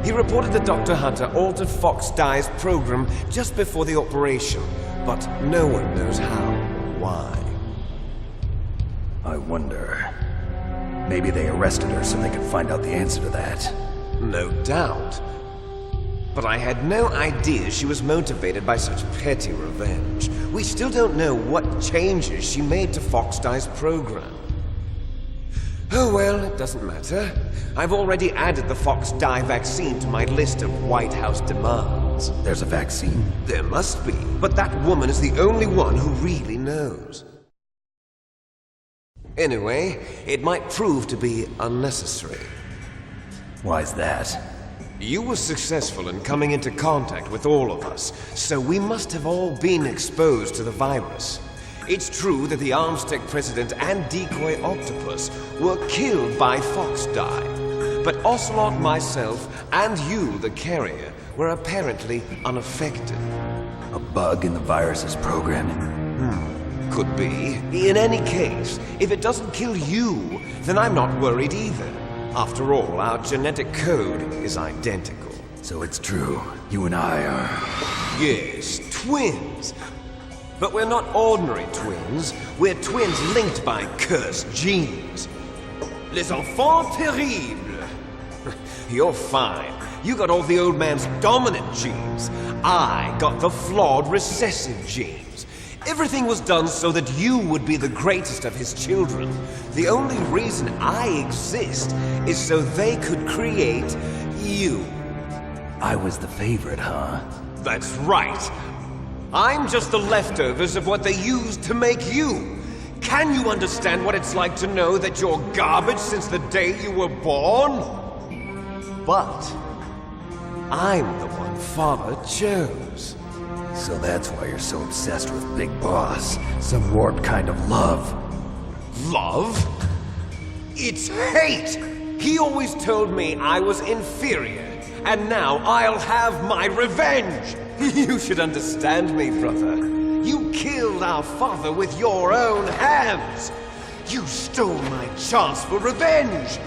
He reported that Dr. Hunter altered Fox Dye's program just before the operation, but no one knows how or why. I wonder... Maybe they arrested her so they could find out the answer to that. No doubt. But I had no idea she was motivated by such petty revenge. We still don't know what changes she made to Fox Dye's program. Oh well, it doesn't matter. I've already added the Fox Dye vaccine to my list of White House demands. There's a vaccine? There must be, but that woman is the only one who really knows. Anyway, it might prove to be unnecessary. Why's that? You were successful in coming into contact with all of us, so we must have all been exposed to the virus. It's true that the Armstech president and decoy octopus were killed by Fox Dye, but Ocelot, myself, and you, the carrier, were apparently unaffected. A bug in the virus's programming? Could be. In any case, if it doesn't kill you, then I'm not worried either. After all, our genetic code is identical. So it's true. You and I are... Yes, twins. But we're not ordinary twins. We're twins linked by cursed genes. Les enfants terribles. You're fine. You got all the old man's dominant genes. I got the flawed recessive genes. Everything was done so that you would be the greatest of his children. The only reason I exist is so they could create you. I was the favorite, huh? That's right. I'm just the leftovers of what they used to make you. Can you understand what it's like to know that you're garbage since the day you were born? But I'm the one Father chose. So that's why you're so obsessed with Big Boss. Some warped kind of love. Love? It's hate! He always told me I was inferior, and now I'll have my revenge! You should understand me, brother. You killed our father with your own hands! You stole my chance for revenge!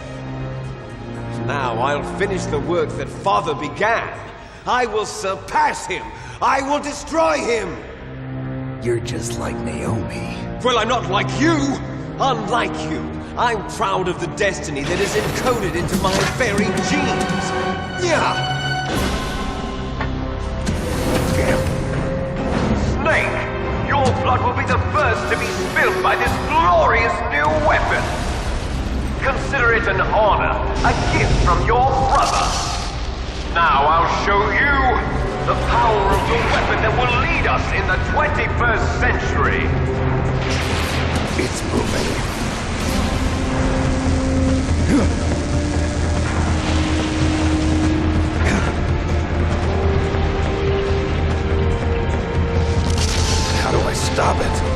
Now I'll finish the work that Father began. I will surpass him! I will destroy him! You're just like Naomi. Well, I'm not like you! Unlike you, I'm proud of the destiny that is encoded into my very genes! Yeah! Snake! Your blood will be the first to be spilled by this glorious new weapon! Consider it an honor, a gift from your brother! Now I'll show you the power of the weapon that will lead us in the 21st century! It's moving. How do I stop it?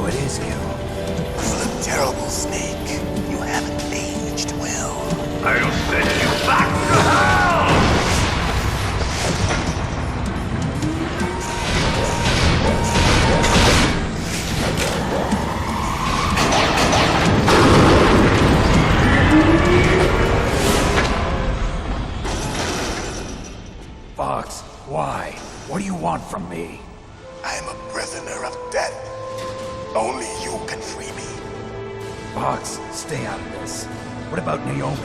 So it is you. You look terrible, Snake. You haven't aged well. I'll send you back to hell! Fox, why? What do you want from me? I am a prisoner of death. Only you can free me. Fox, stay out of this. What about Naomi?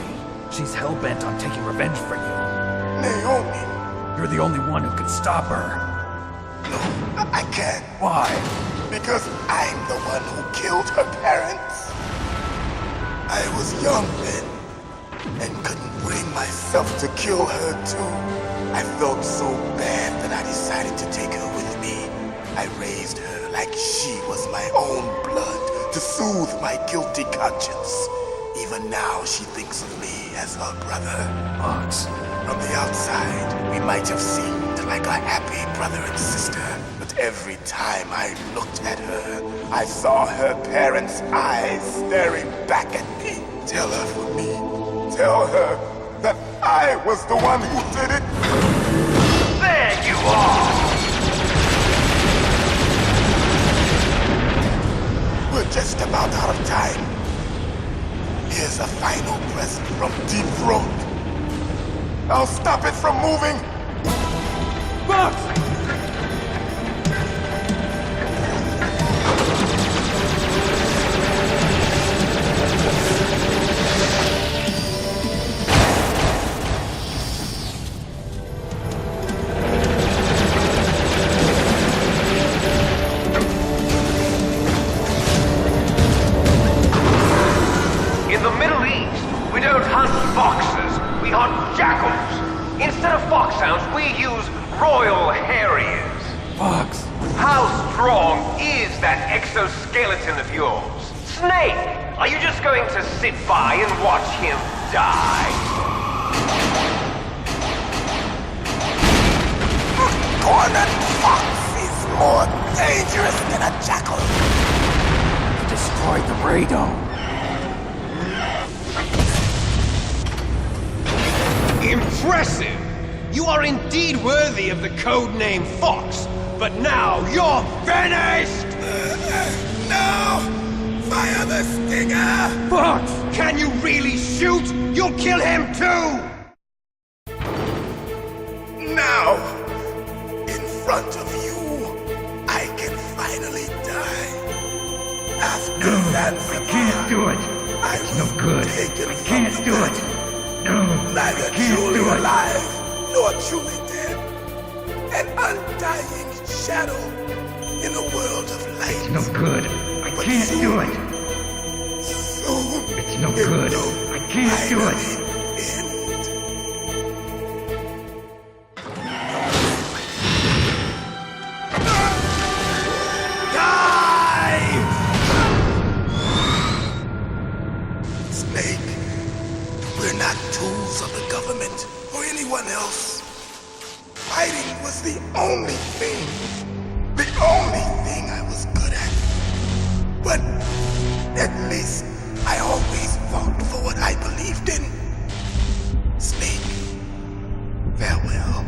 She's hell-bent on taking revenge for you. Naomi? You're the only one who can stop her. No, I can't. Why? Because I'm the one who killed her parents. I was young then, and couldn't bring myself to kill her too. I felt so bad that I decided to take her with me. I raised her like she was my own blood to soothe my guilty conscience. Even now, she thinks of me as her brother. Fox. From the outside, we might have seemed like a happy brother and sister, but every time I looked at her, I saw her parents' eyes staring back at me. Tell her for me. Tell her that I was the one who did it. There you are! We're just about out of time. Here's a final present from Deep Throat. I'll stop it from moving. Fox! In the Middle East, we don't hunt foxes, we hunt jackals. Instead of foxhounds, we use Royal Harriers. Fox! How strong is that exoskeleton of yours? Snake, are you just going to sit by and watch him die? Cornered fox is more dangerous than a jackal. Destroyed the radome. Impressive! You are indeed worthy of the code name Fox, but now you're finished! No! Fire the stinger! Fox! Can you really shoot? You'll kill him too! Now, in front of you, I can finally die. After I can't do it. I It's no good. I can't do it. No, Neither I can't truly do it. alive, nor truly dead. An undying shadow in a world of light. It's no good. I But can't soon, do it. Soon, It's no it good. will I can't do it. finally end. Die! Snake, we're not tools of the government or anyone else. Fighting was the only thing I was good at. But at least I always fought for what I believed in. Snake, farewell.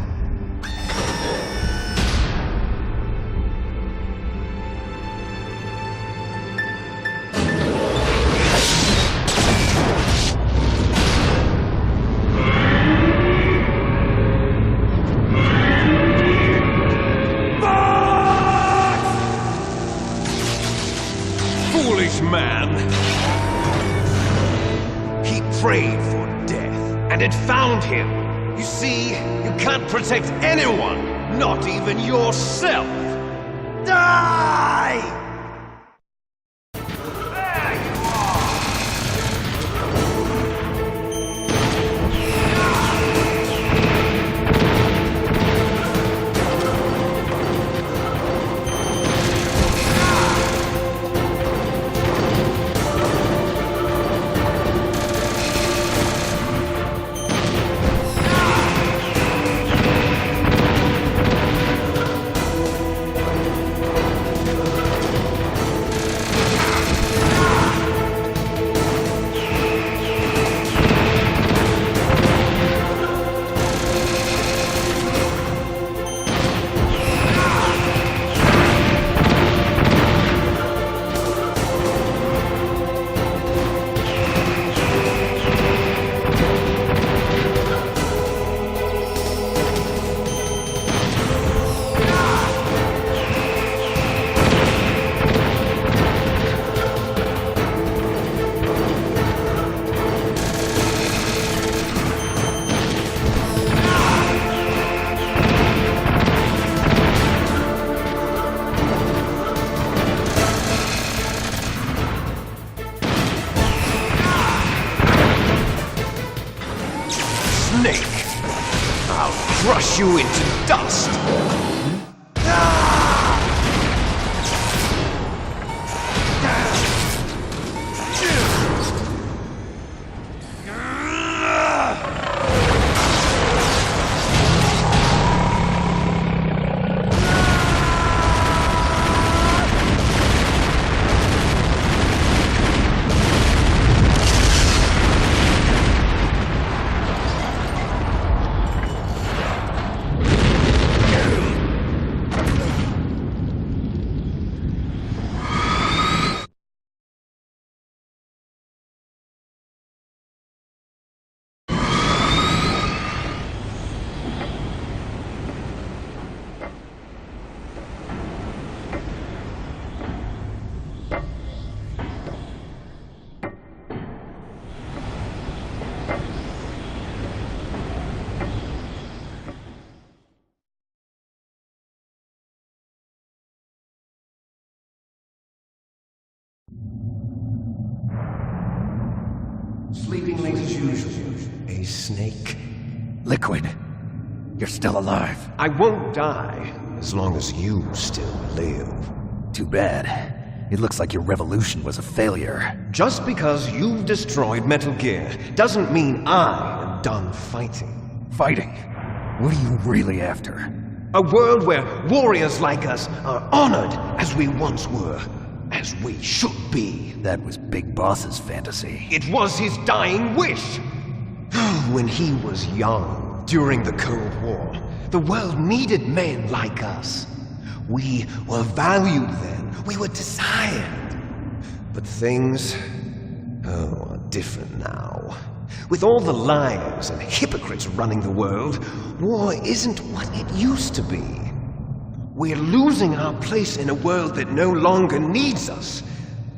Foolish man! He prayed for death, and it found him. You see, you can't protect anyone, not even yourself. Die! There you are! crush you into dust! Sleeping late as usual. A snake? Liquid, you're still alive. I won't die as long as you still live. Too bad. It looks like your revolution was a failure. Just because you've destroyed Metal Gear doesn't mean I am done fighting. Fighting? What are you really after? A world where warriors like us are honored as we once were, as we should be. That was Big Boss's fantasy. It was his dying wish. When he was young, during the Cold War, the world needed men like us. We were valued then. We were desired. But things, are different now. With all the liars and hypocrites running the world, war isn't what it used to be. We're losing our place in a world that no longer needs us.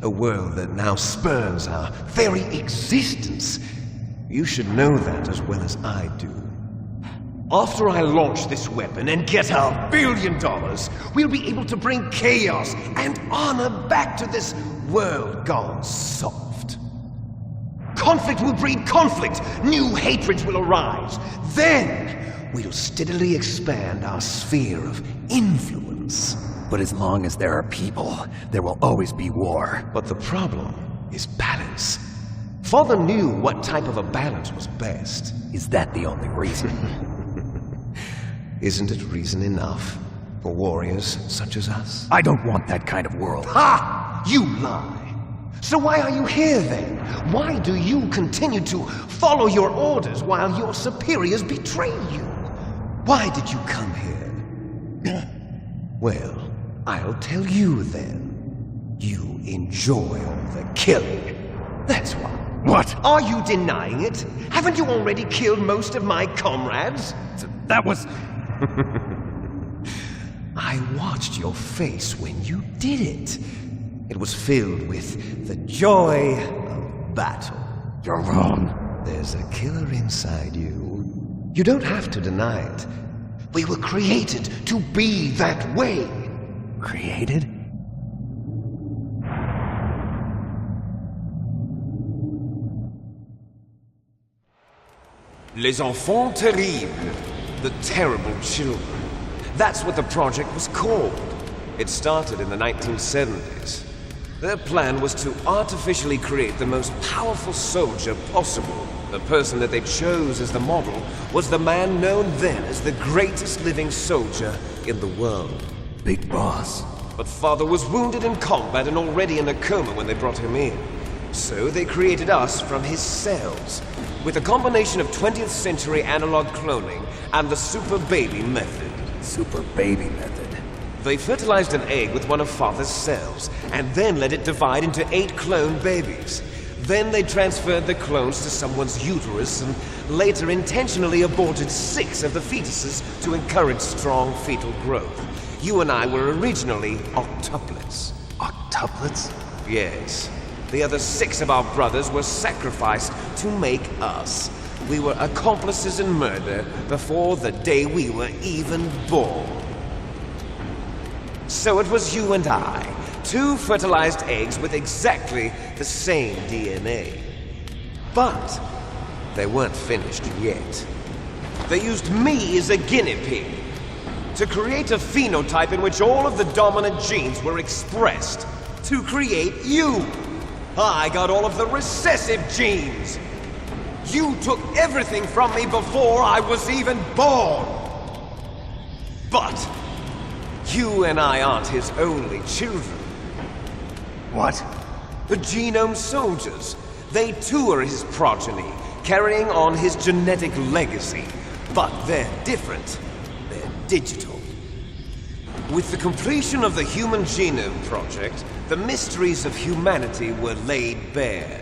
A world that now spurns our very existence. You should know that as well as I do. After I launch this weapon and get our $1 billion, we'll be able to bring chaos and honor back to this world gone soft. Conflict will breed conflict. New hatreds will arise. Then we'll steadily expand our sphere of influence. But as long as there are people, there will always be war. But the problem is balance. Father knew what type of a balance was best. Is that the only reason? Isn't it reason enough for warriors such as us? I don't want that kind of world. Ha! You lie! So why are you here then? Why do you continue to follow your orders while your superiors betray you? Why did you come here? Well, I'll tell you then. You enjoy all the killing. That's why. What? Are you denying it? Haven't you already killed most of my comrades? That was... I watched your face when you did it. It was filled with the joy of battle. You're wrong. There's a killer inside you. You don't have to deny it. We were created to be that way. Created? Les enfants terribles. The terrible children. That's what the project was called. It started in the 1970s. Their plan was to artificially create the most powerful soldier possible. The person that they chose as the model was the man known then as the greatest living soldier in the world. Big Boss. But Father was wounded in combat and already in a coma when they brought him in. So they created us from his cells, with a combination of 20th century analog cloning and the super baby method. Super baby method. They fertilized an egg with one of Father's cells, and then let it divide into 8 clone babies. Then they transferred the clones to someone's uterus and later intentionally aborted 6 of the fetuses to encourage strong fetal growth. You and I were originally octuplets. Octuplets? Yes. The other 6 of our brothers were sacrificed to make us. We were accomplices in murder before the day we were even born. So it was you and I, 2 fertilized eggs with exactly the same DNA. But they weren't finished yet. They used me as a guinea pig to create a phenotype in which all of the dominant genes were expressed. To create you. I got all of the recessive genes. You took everything from me before I was even born. But you and I aren't his only children. What? The Genome Soldiers. They too are his progeny, carrying on his genetic legacy. But they're different. They're digital. With the completion of the Human Genome Project, the mysteries of humanity were laid bare.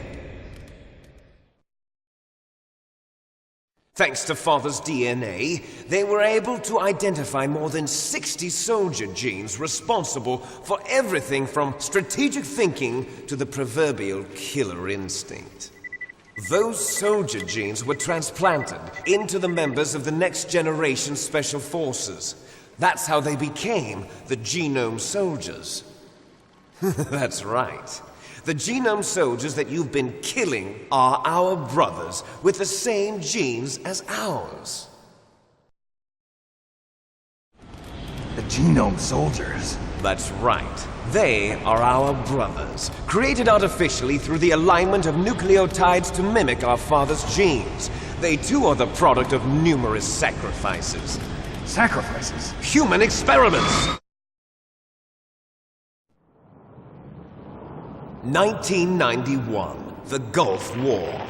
Thanks to Father's DNA, they were able to identify more than 60 soldier genes responsible for everything from strategic thinking to the proverbial killer instinct. Those soldier genes were transplanted into the members of the next generation Special Forces. That's how they became the Genome Soldiers. That's right. The Genome Soldiers that you've been killing are our brothers with the same genes as ours. The Genome Soldiers? That's right. They are our brothers, created artificially through the alignment of nucleotides to mimic our father's genes. They too are the product of numerous sacrifices. Sacrifices? Human experiments! 1991, the Gulf War.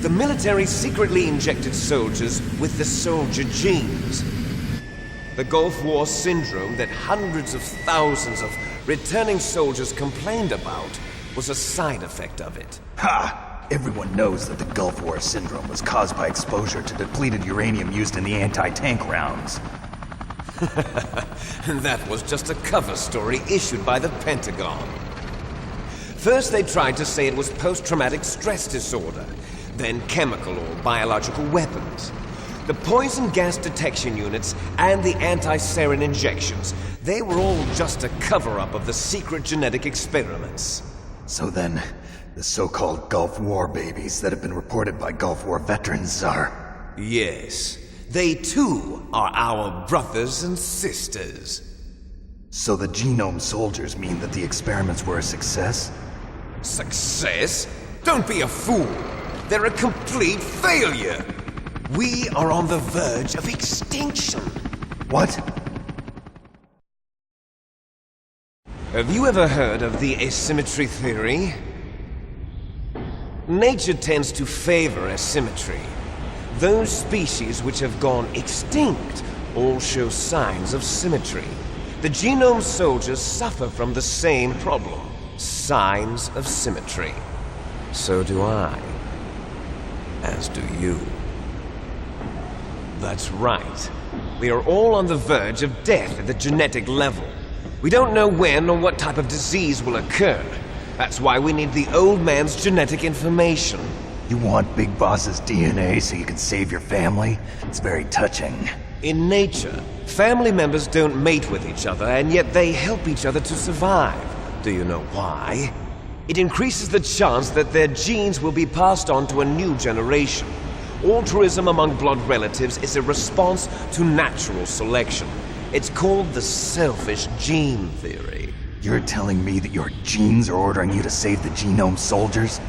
The military secretly injected soldiers with the soldier genes. The Gulf War syndrome that hundreds of thousands of returning soldiers complained about was a side effect of it. Ha! Everyone knows that the Gulf War syndrome was caused by exposure to depleted uranium used in the anti-tank rounds. That was just a cover story issued by the Pentagon. First they tried to say it was post-traumatic stress disorder, then chemical or biological weapons. The poison gas detection units and the anti-sarin injections, they were all just a cover-up of the secret genetic experiments. So then, the so-called Gulf War babies that have been reported by Gulf War veterans are... Yes. They too are our brothers and sisters. So the Genome Soldiers mean that the experiments were a success? Success? Don't be a fool. They're a complete failure. We are on the verge of extinction. What? Have you ever heard of the asymmetry theory? Nature tends to favor asymmetry. Those species which have gone extinct all show signs of symmetry. The Genome Soldiers suffer from the same problem. Signs of symmetry. So do I. As do you. That's right. We are all on the verge of death at the genetic level. We don't know when or what type of disease will occur. That's why we need the old man's genetic information. You want Big Boss's DNA so you can save your family? It's very touching. In nature, family members don't mate with each other, and yet they help each other to survive. Do you know why? It increases the chance that their genes will be passed on to a new generation. Altruism among blood relatives is a response to natural selection. It's called the selfish gene theory. You're telling me that your genes are ordering you to save the Genome Soldiers?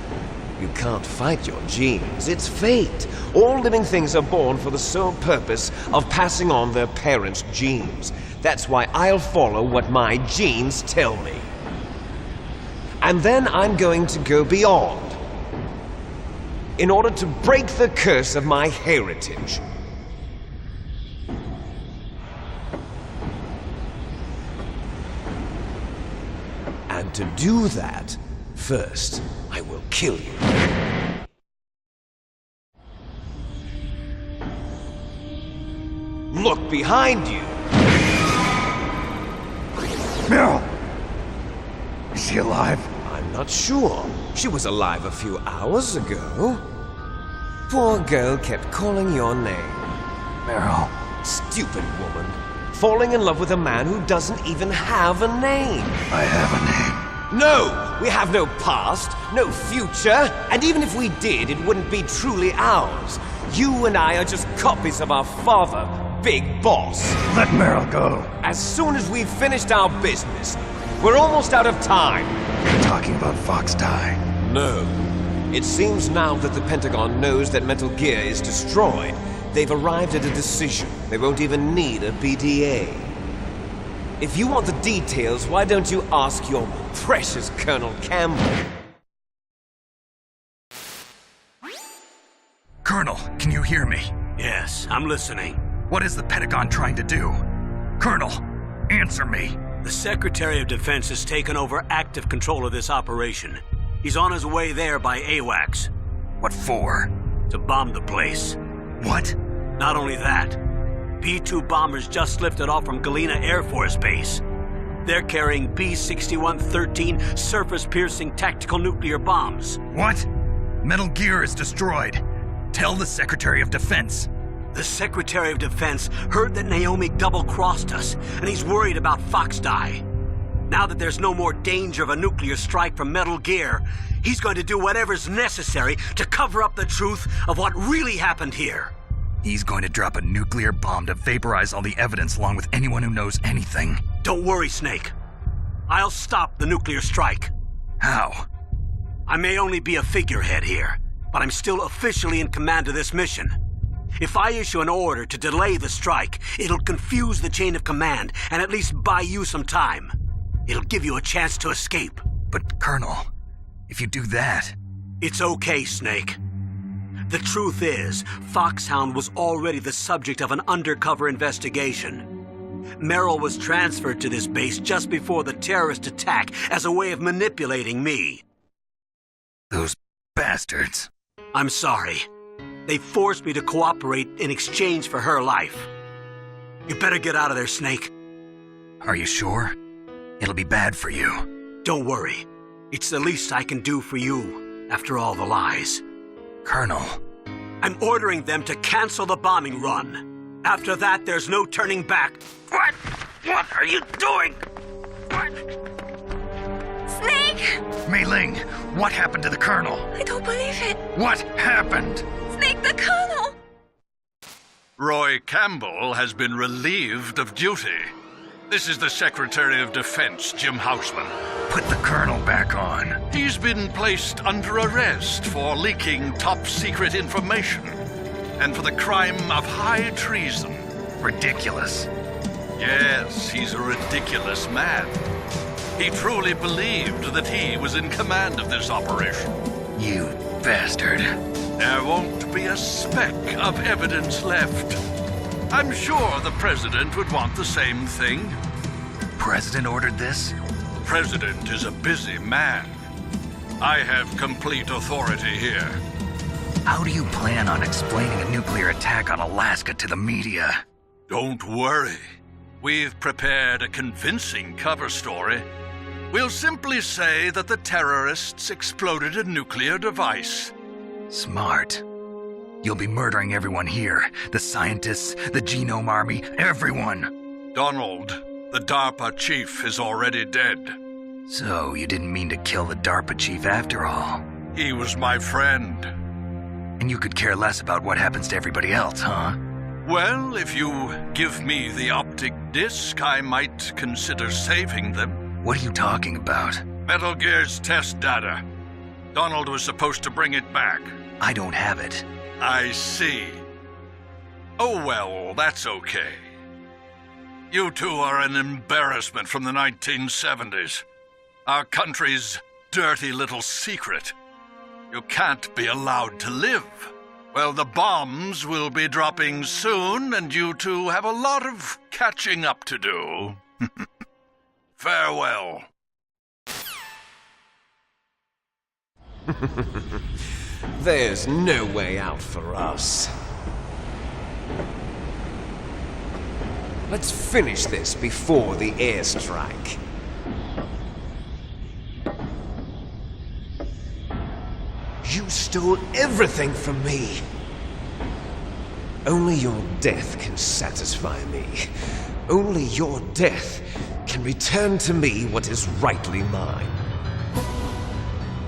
You can't fight your genes. It's fate. All living things are born for the sole purpose of passing on their parents' genes. That's why I'll follow what my genes tell me. And then I'm going to go beyond. In order to break the curse of my heritage. And to do that, first, I will kill you. Look behind you! Meryl! Is she alive? I'm not sure. She was alive a few hours ago. Poor girl kept calling your name. Meryl. Stupid woman. Falling in love with a man who doesn't even have a name. I have a name. No! We have no past, no future, and even if we did, it wouldn't be truly ours. You and I are just copies of our father, Big Boss. Let Meryl go. As soon as we've finished our business, we're almost out of time. You're talking about Fox Die. No. It seems now that the Pentagon knows that Metal Gear is destroyed. They've arrived at a decision. They won't even need a BDA. If you want the details, why don't you ask your precious Colonel Campbell? Colonel, can you hear me? Yes, I'm listening. What is the Pentagon trying to do? Colonel, answer me. The Secretary of Defense has taken over active control of this operation. He's on his way there by AWACS. What for? To bomb the place. What? Not only that, B-2 bombers just lifted off from Galena Air Force Base. They're carrying B-6113 surface-piercing tactical nuclear bombs. What? Metal Gear is destroyed. Tell the Secretary of Defense. The Secretary of Defense heard that Naomi double-crossed us, and he's worried about Fox Die. Now that there's no more danger of a nuclear strike from Metal Gear, he's going to do whatever's necessary to cover up the truth of what really happened here. He's going to drop a nuclear bomb to vaporize all the evidence along with anyone who knows anything. Don't worry, Snake. I'll stop the nuclear strike. How? I may only be a figurehead here, but I'm still officially in command of this mission. If I issue an order to delay the strike, it'll confuse the chain of command and at least buy you some time. It'll give you a chance to escape. But, Colonel, if you do that... It's okay, Snake. The truth is, Foxhound was already the subject of an undercover investigation. Meryl was transferred to this base just before the terrorist attack as a way of manipulating me. Those bastards. I'm sorry. They forced me to cooperate in exchange for her life. You better get out of there, Snake. Are you sure? It'll be bad for you. Don't worry. It's the least I can do for you, after all the lies. Colonel. I'm ordering them to cancel the bombing run. After that, there's no turning back. What? What are you doing? What? Snake! Mei Ling, what happened to the Colonel? I don't believe it. What happened? Snake, the Colonel! Roy Campbell has been relieved of duty. This is the Secretary of Defense, Jim Houseman. Put the Colonel back on. He's been placed under arrest for leaking top-secret information and for the crime of high treason. Ridiculous. Yes, he's a ridiculous man. He truly believed that he was in command of this operation. You bastard. There won't be a speck of evidence left. I'm sure the President would want the same thing. President ordered this? The President is a busy man. I have complete authority here. How do you plan on explaining a nuclear attack on Alaska to the media? Don't worry. We've prepared a convincing cover story. We'll simply say that the terrorists exploded a nuclear device. Smart. You'll be murdering everyone here. The scientists, the Genome Army, everyone. Donald, the DARPA chief, is already dead. So you didn't mean to kill the DARPA chief after all? He was my friend. And you could care less about what happens to everybody else, huh? Well, if you give me the optic disc, I might consider saving them. What are you talking about? Metal Gear's test data. Donald was supposed to bring it back. I don't have it. I see. Oh well, that's okay. You two are an embarrassment from the 1970s. Our country's dirty little secret. You can't be allowed to live. Well, the bombs will be dropping soon, and you two have a lot of catching up to do. Farewell. There's no way out for us. Let's finish this before the airstrike. You stole everything from me. Only your death can satisfy me. Only your death can return to me what is rightly mine.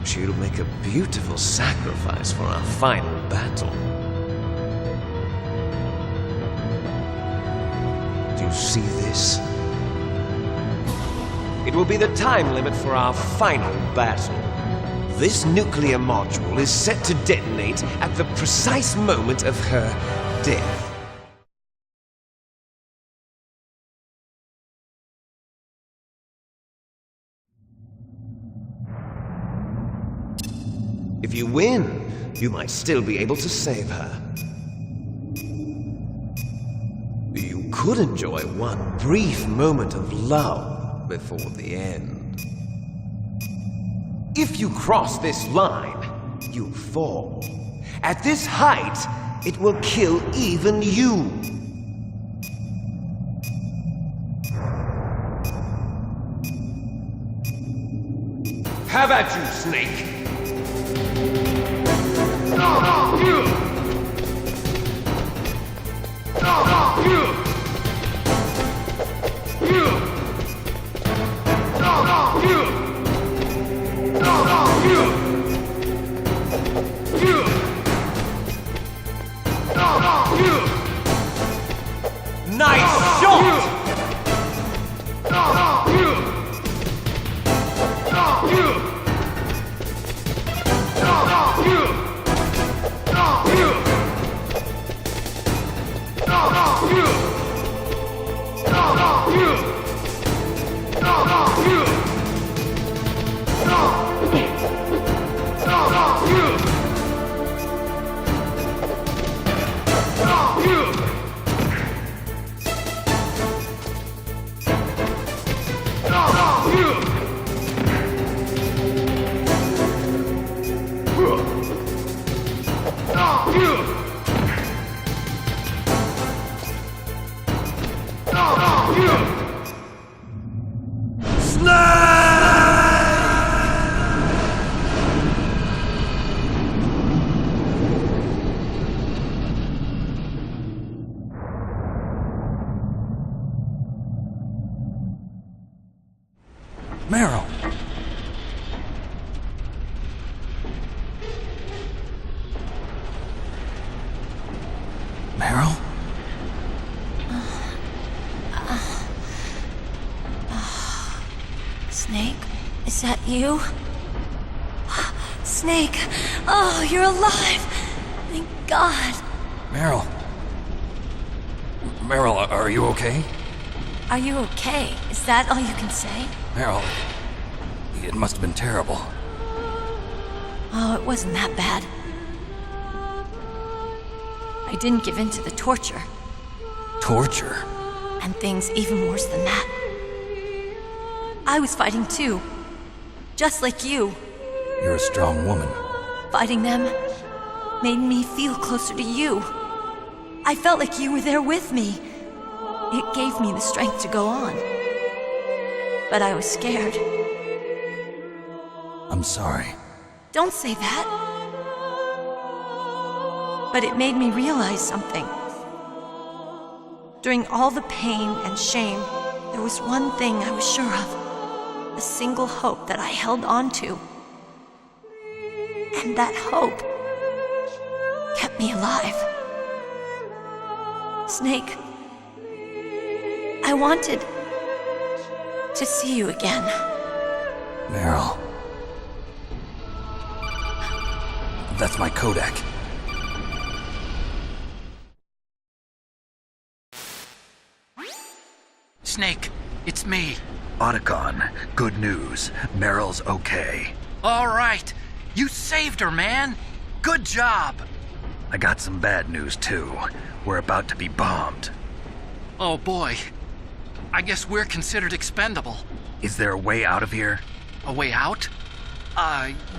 she'll make a beautiful sacrifice for our final battle. Do you see this? It will be the time limit for our final battle. This nuclear module is set to detonate at the precise moment of her death. If you win, you might still be able to save her. You could enjoy one brief moment of love before the end. If you cross this line, you'll fall. At this height, it will kill even you. Have at you, Snake! Nice shot! Meryl! Meryl? Snake? Is that you? Snake! Oh, you're alive! Thank God! Meryl? Meryl, are you okay? Are you okay? Is that all you can say? Meryl, it must have been terrible. Oh, it wasn't that bad. I didn't give in to the torture. Torture? And things even worse than that. I was fighting too. Just like you. You're a strong woman. Fighting them made me feel closer to you. I felt like you were there with me. It gave me the strength to go on. But I was scared. I'm sorry. Don't say that. But it made me realize something. During all the pain and shame, there was one thing I was sure of. A single hope that I held on to. And that hope kept me alive. Snake, I wanted to see you again. Meryl. That's my Kodak. Snake, it's me. Otacon, good news. Meryl's okay. All right. You saved her, man. Good job. I got some bad news, too. We're about to be bombed. Oh, boy. I guess we're considered expendable. Is there a way out of here? A way out?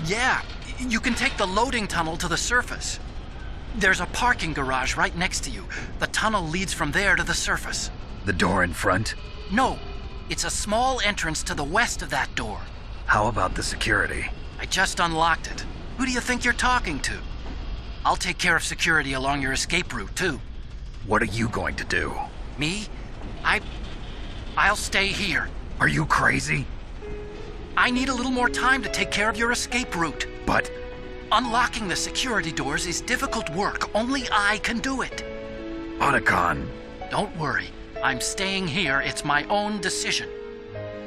Yeah. You can take the loading tunnel to the surface. There's a parking garage right next to you. The tunnel leads from there to the surface. The door in front? No. It's a small entrance to the west of that door. How about the security? I just unlocked it. Who do you think you're talking to? I'll take care of security along your escape route, too. What are you going to do? Me? I'll stay here. Are you crazy? I need a little more time to take care of your escape route. But Unlocking the security doors is difficult work. Only I can do it. Otacon. Don't worry. I'm staying here. It's my own decision.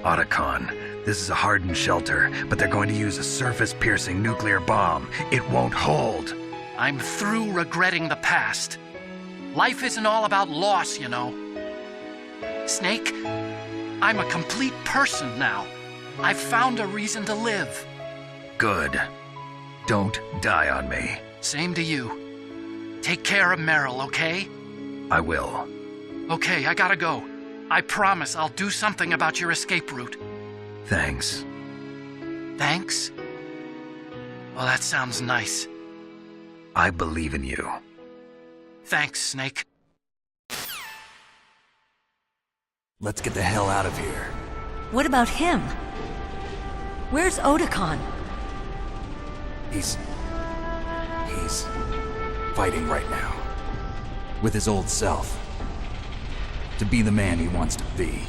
Otacon, this is a hardened shelter, but they're going to use a surface-piercing nuclear bomb. It won't hold. I'm through regretting the past. Life isn't all about loss, you know. Snake, I'm a complete person now. I've found a reason to live. Good. Don't die on me. Same to you. Take care of Meryl, okay? I will. Okay, I gotta go. I promise I'll do something about your escape route. Thanks. Thanks? Well, that sounds nice. I believe in you. Thanks, Snake. Let's get the hell out of here. What about him? Where's Otacon? He's fighting right now. With his old self. To be the man he wants to be.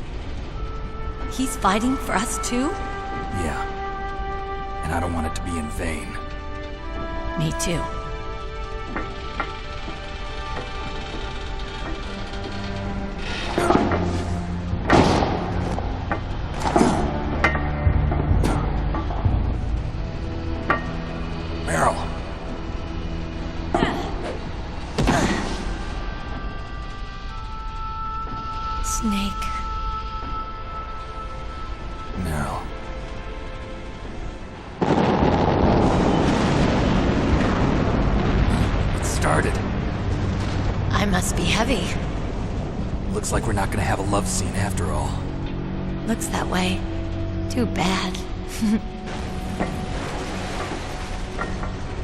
He's fighting for us too? Yeah. And I don't want it to be in vain. Me too. Meryl. Snake. Meryl. It started. I must be heavy. Looks like we're not gonna have a love scene after all. Looks that way. Too bad.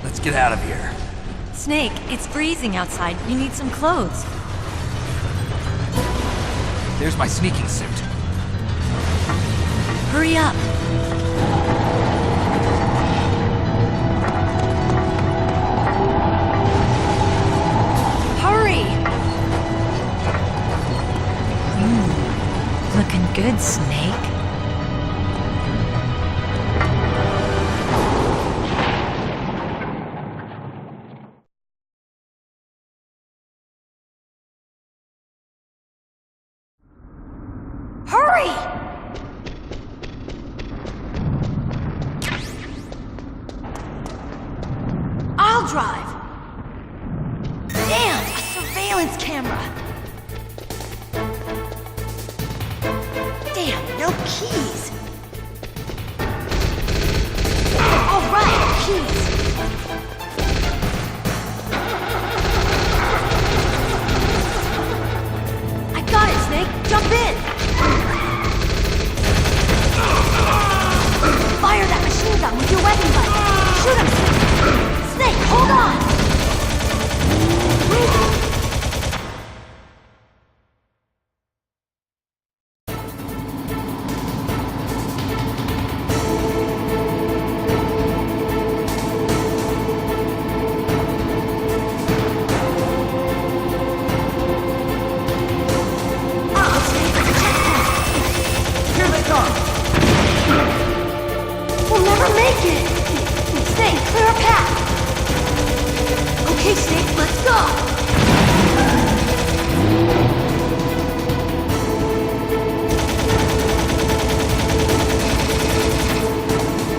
Let's get out of here. Snake, it's freezing outside. You need some clothes. There's my sneaking suit. Hurry up. Hurry! Looking good, Snake. Hurry! I'll drive. Damn, a surveillance camera. Damn, no keys. All right, keys. I got it, Snake. Jump in. Fire that machine gun with your weapon butt. Shoot him, Snake. Snake, hold on. We'll never make it! Snake, clear a path! Okay, Snake, let's go!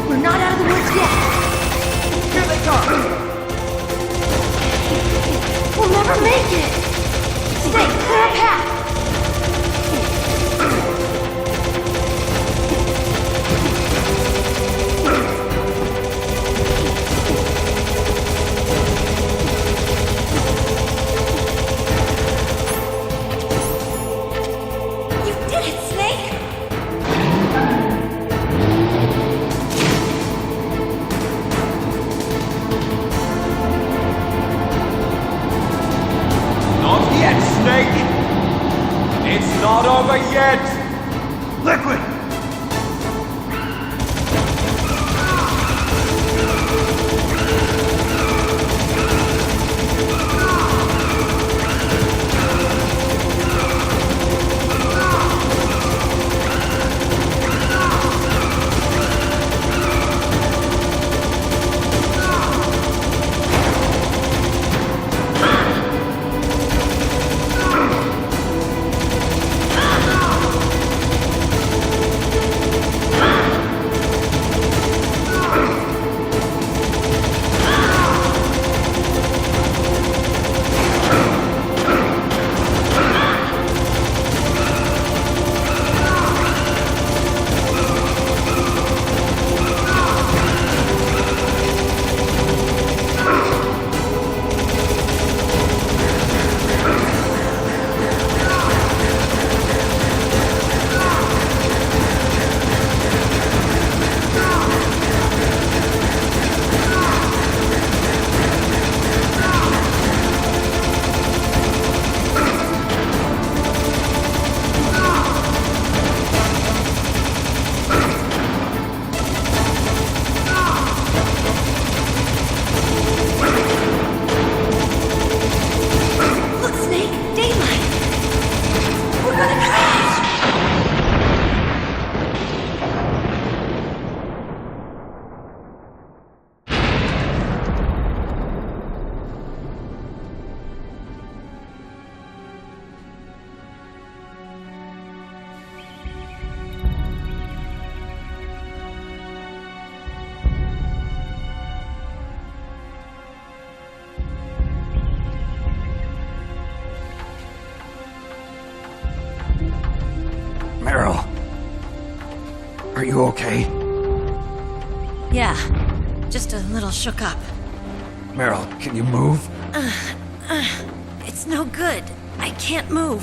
We're not out of the woods yet! Here they come! We'll never make it! Snake, clear a path! Not over yet! Liquid! you okay? Yeah, just a little shook up. Meryl, can you move? It's no good. I can't move.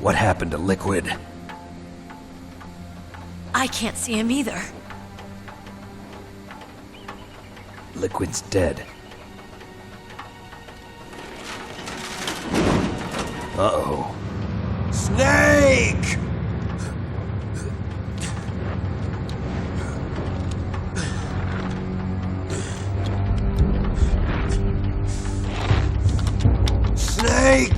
What happened to Liquid? I can't see him either. Liquid's dead. Uh-oh. Snake! Snake!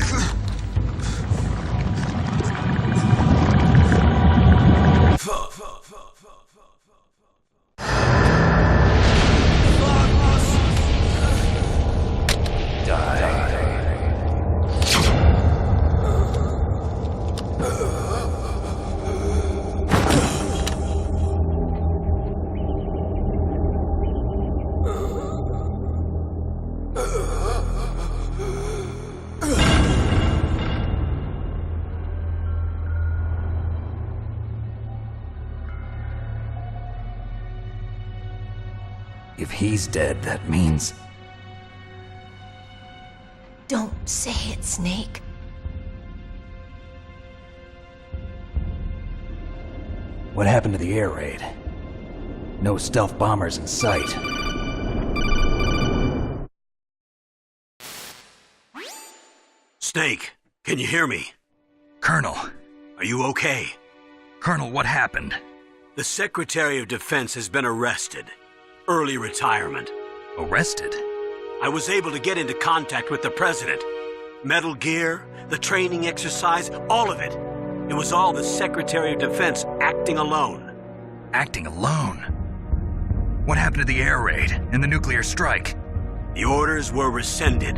If he's dead, that means... Don't say it, Snake. What happened to the air raid? No stealth bombers in sight. Snake, can you hear me? Colonel. Are you okay? Colonel, what happened? The Secretary of Defense has been arrested. Early retirement. Arrested? I was able to get into contact with the President. Metal Gear, the training exercise, all of it. It was all the Secretary of Defense acting alone. Acting alone? What happened to the air raid and the nuclear strike? The orders were rescinded.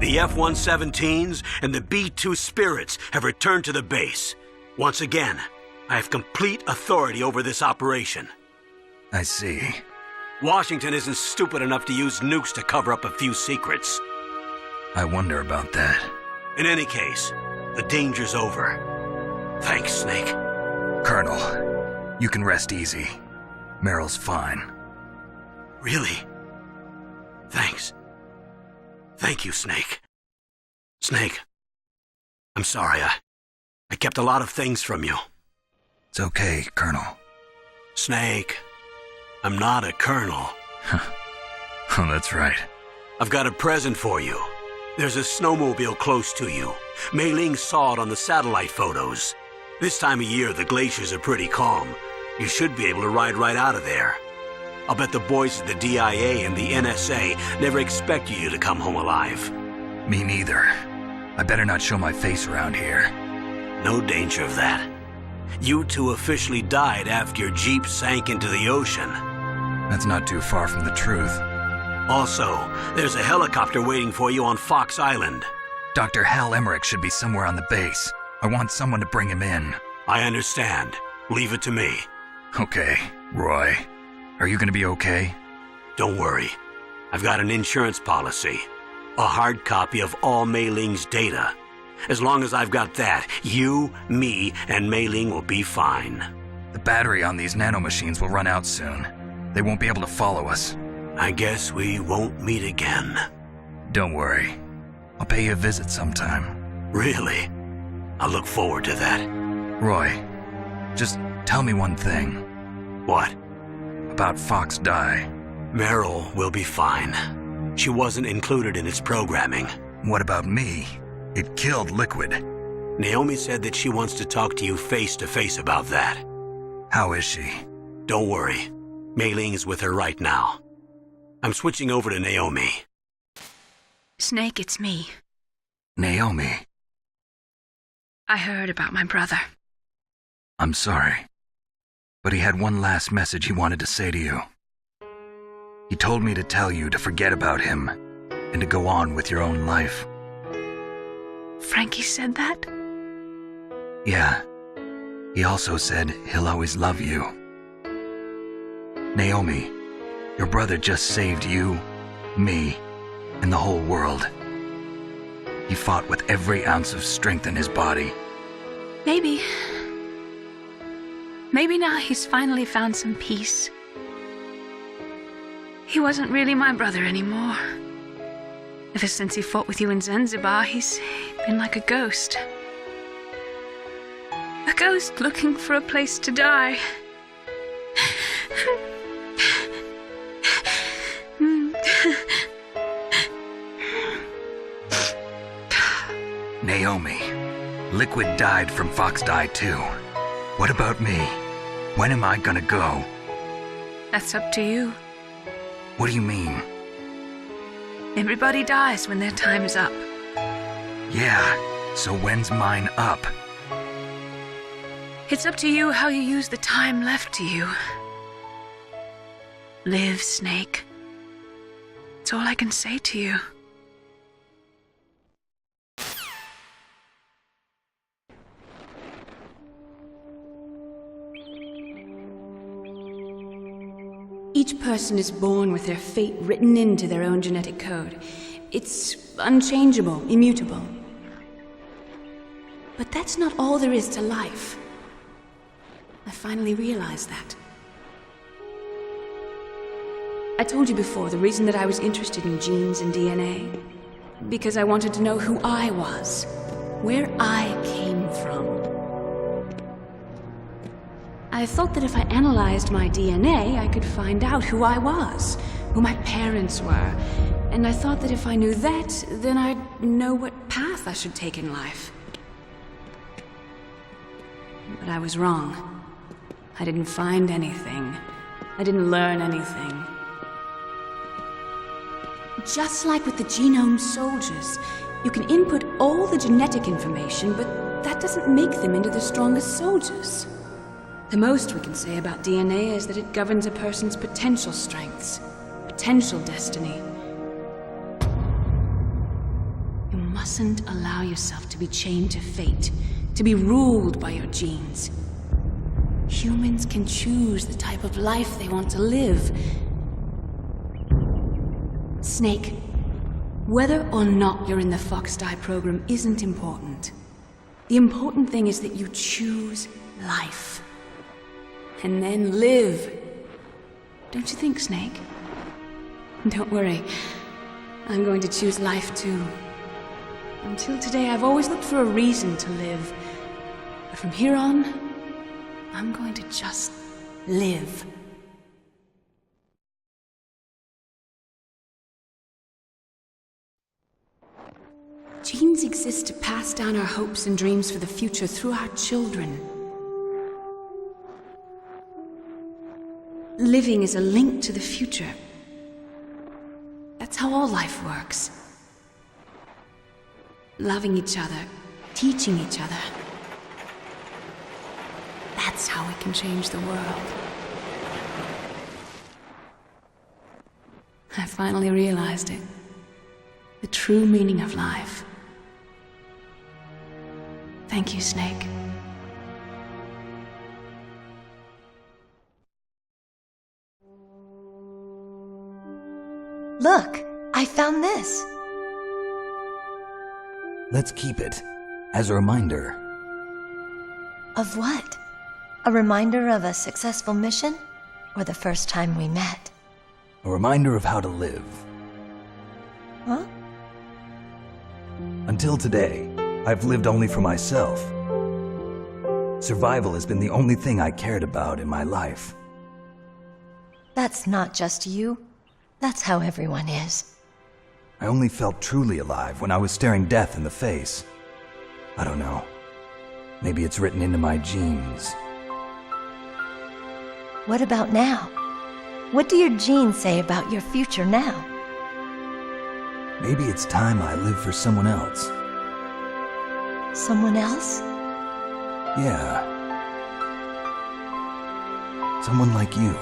The F-117s and the B-2 Spirits have returned to the base. Once again, I have complete authority over this operation. I see. Washington isn't stupid enough to use nukes to cover up a few secrets. I wonder about that. In any case, the danger's over. Thanks, Snake. Colonel, you can rest easy. Meryl's fine. Really? Thanks. Thank you, Snake. Snake, I'm sorry. I kept a lot of things from you. It's okay, Colonel. Snake, I'm not a colonel. Oh, that's right. I've got a present for you. There's a snowmobile close to you. Mei Ling saw it on the satellite photos. This time of year, the glaciers are pretty calm. You should be able to ride right out of there. I'll bet the boys at the DIA and the NSA never expected you to come home alive. Me neither. I better not show my face around here. No danger of that. You two officially died after your Jeep sank into the ocean. That's not too far from the truth. Also, there's a helicopter waiting for you on Fox Island. Dr. Hal Emmerich should be somewhere on the base. I want someone to bring him in. I understand. Leave it to me. Okay, Roy. Are you gonna be okay? Don't worry. I've got an insurance policy. A hard copy of all Mei Ling's data. As long as I've got that, you, me, and Mei Ling will be fine. The battery on these nanomachines will run out soon. They won't be able to follow us. I guess we won't meet again. Don't worry. I'll pay you a visit sometime. Really? I look forward to that. Roy, just tell me one thing. What? About Fox Die. Meryl will be fine. She wasn't included in its programming. What about me? It killed Liquid. Naomi said that she wants to talk to you face to face about that. How is she? Don't worry. Mei Ling is with her right now. I'm switching over to Naomi. Snake, it's me. Naomi. I heard about my brother. I'm sorry. But he had one last message he wanted to say to you. He told me to tell you to forget about him and to go on with your own life. Frankie said that? Yeah. He also said he'll always love you. Naomi, your brother just saved you, me, and the whole world. He fought with every ounce of strength in his body. Maybe. Maybe now he's finally found some peace. He wasn't really my brother anymore. Ever since he fought with you in Zanzibar, he's been like a ghost. A ghost looking for a place to die. Naomi, Liquid died from Fox Die too. What about me? When am I gonna go? That's up to you. What do you mean? Everybody dies when their time's up. Yeah, so when's mine up? It's up to you how you use the time left to you. Live, Snake. That's all I can say to you. Each person is born with their fate written into their own genetic code. It's unchangeable, immutable. But that's not all there is to life. I finally realized that. I told you before the reason that I was interested in genes and DNA. Because I wanted to know who I was, where I came from. I thought that if I analyzed my DNA, I could find out who I was, who my parents were. And I thought that if I knew that, then I'd know what path I should take in life. But I was wrong. I didn't find anything. I didn't learn anything. Just like with the genome soldiers, you can input all the genetic information, but that doesn't make them into the strongest soldiers. The most we can say about DNA is that it governs a person's potential strengths, potential destiny. You mustn't allow yourself to be chained to fate, to be ruled by your genes. Humans can choose the type of life they want to live. Snake, whether or not you're in the Fox Die program isn't important. The important thing is that you choose life. And then live. Don't you think, Snake? Don't worry. I'm going to choose life too. Until today, I've always looked for a reason to live. But from here on, I'm going to just live. Genes exist to pass down our hopes and dreams for the future through our children. Living is a link to the future. That's how all life works. Loving each other, teaching each other. That's how we can change the world. I finally realized it. The true meaning of life. Thank you, Snake. Look, I found this. Let's keep it as a reminder. Of what? A reminder of a successful mission? Or the first time we met? A reminder of how to live. Huh? Until today, I've lived only for myself. Survival has been the only thing I cared about in my life. That's not just you. That's how everyone is. I only felt truly alive when I was staring death in the face. I don't know. Maybe it's written into my genes. What about now? What do your genes say about your future now? Maybe it's time I live for someone else. Someone else? Yeah. Someone like you.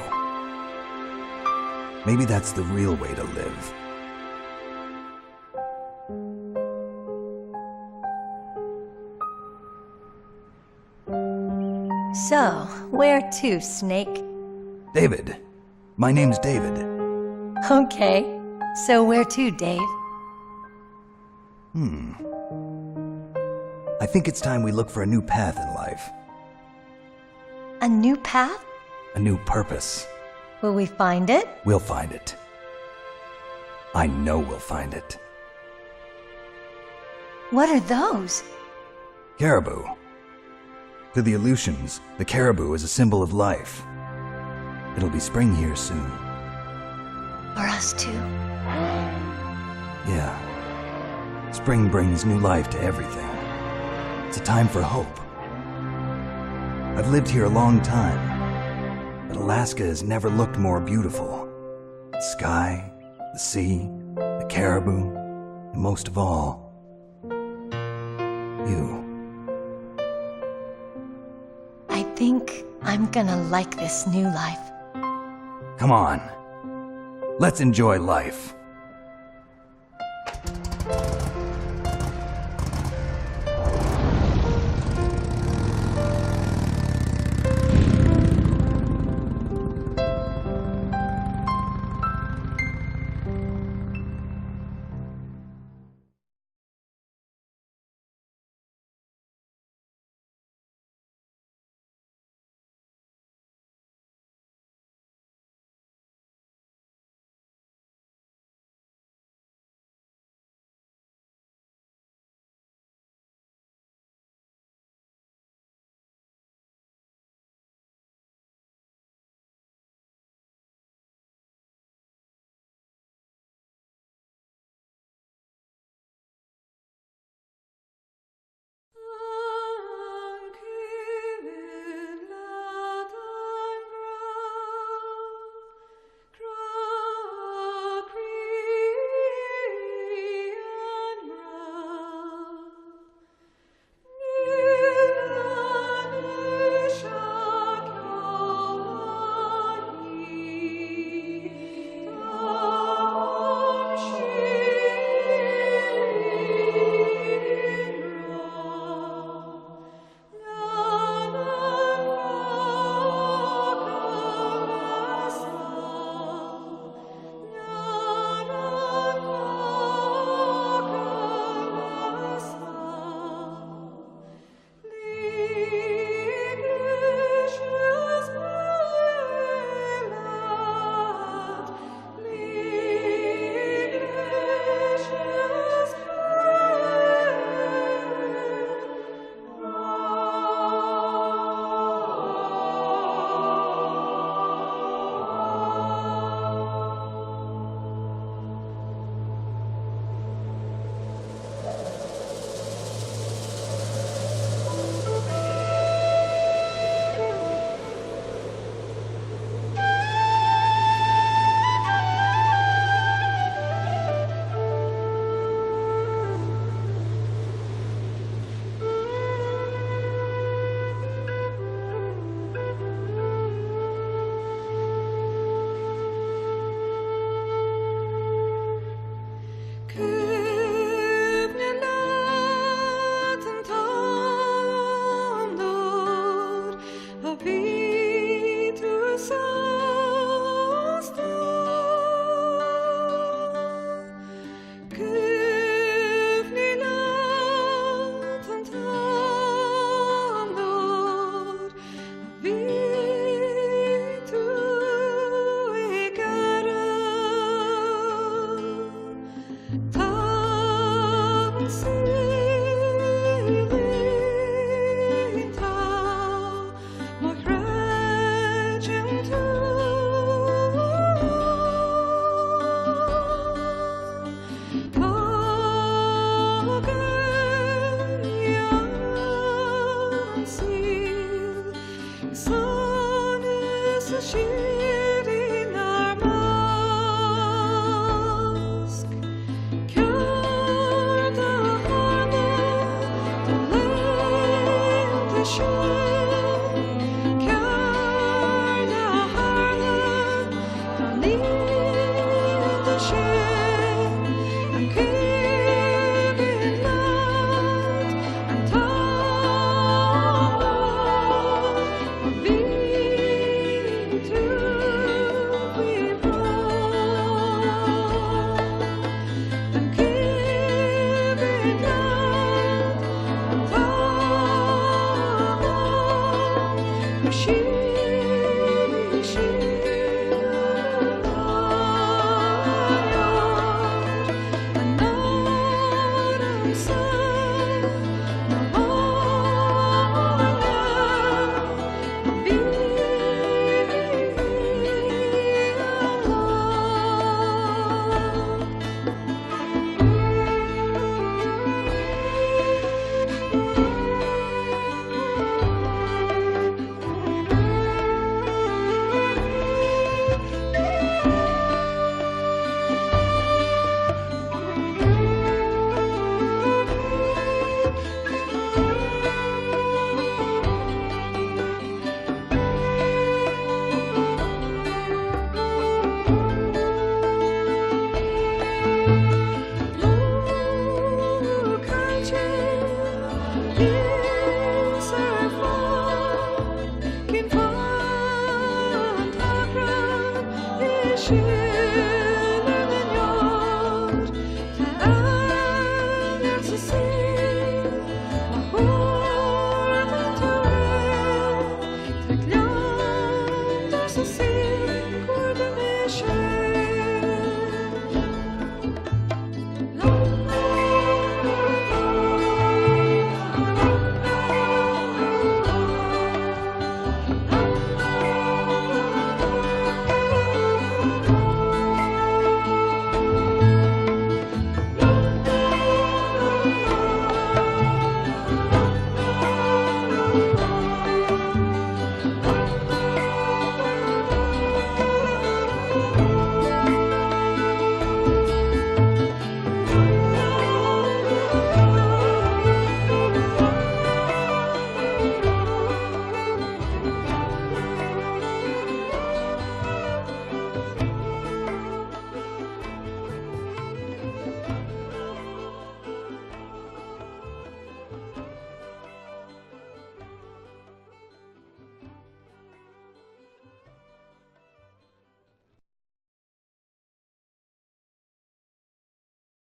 Maybe that's the real way to live. So, where to, Snake? David. My name's David. Okay. So where to, Dave? I think it's time we look for a new path in life. A new path? A new purpose. Will we find it? We'll find it. I know we'll find it. What are those? Caribou. To the Aleutians, the caribou is a symbol of life. It'll be spring here soon. For us too. Yeah. Spring brings new life to everything. It's a time for hope. I've lived here a long time, but Alaska has never looked more beautiful. The sky, the sea, the caribou, and most of all, you. I think I'm gonna like this new life. Come on. Let's enjoy life.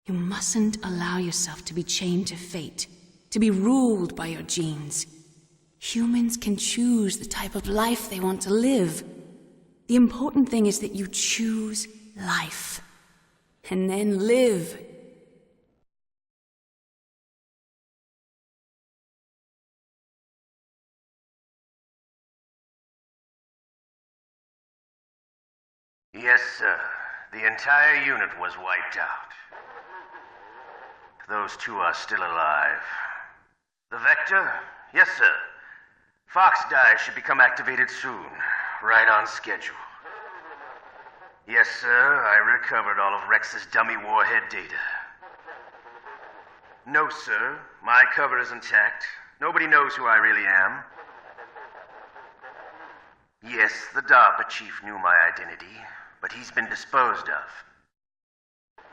You mustn't allow yourself to be chained to fate, to be ruled by your genes. Humans can choose the type of life they want to live. The important thing is that you choose life. And then live. Yes, sir. The entire unit was wiped out. Those two are still alive. The Vector? Yes, sir. Fox Die should become activated soon. Right on schedule. Yes, sir. I recovered all of Rex's dummy warhead data. No, sir. My cover is intact. Nobody knows who I really am. Yes, the DARPA chief knew my identity, but he's been disposed of.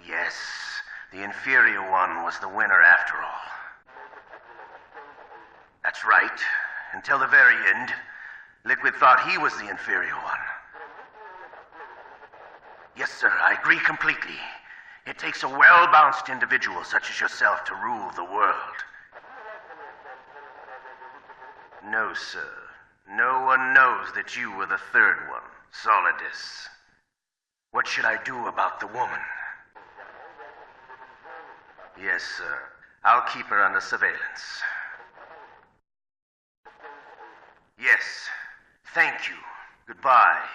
Yes, the inferior one was the winner after all. That's right. Until the very end, Liquid thought he was the inferior one. Yes, sir, I agree completely. It takes a well-balanced individual such as yourself to rule the world. No, sir. No one knows that you were the third one, Solidus. What should I do about the woman? Yes, sir. I'll keep her under surveillance. Yes. Thank you. Goodbye.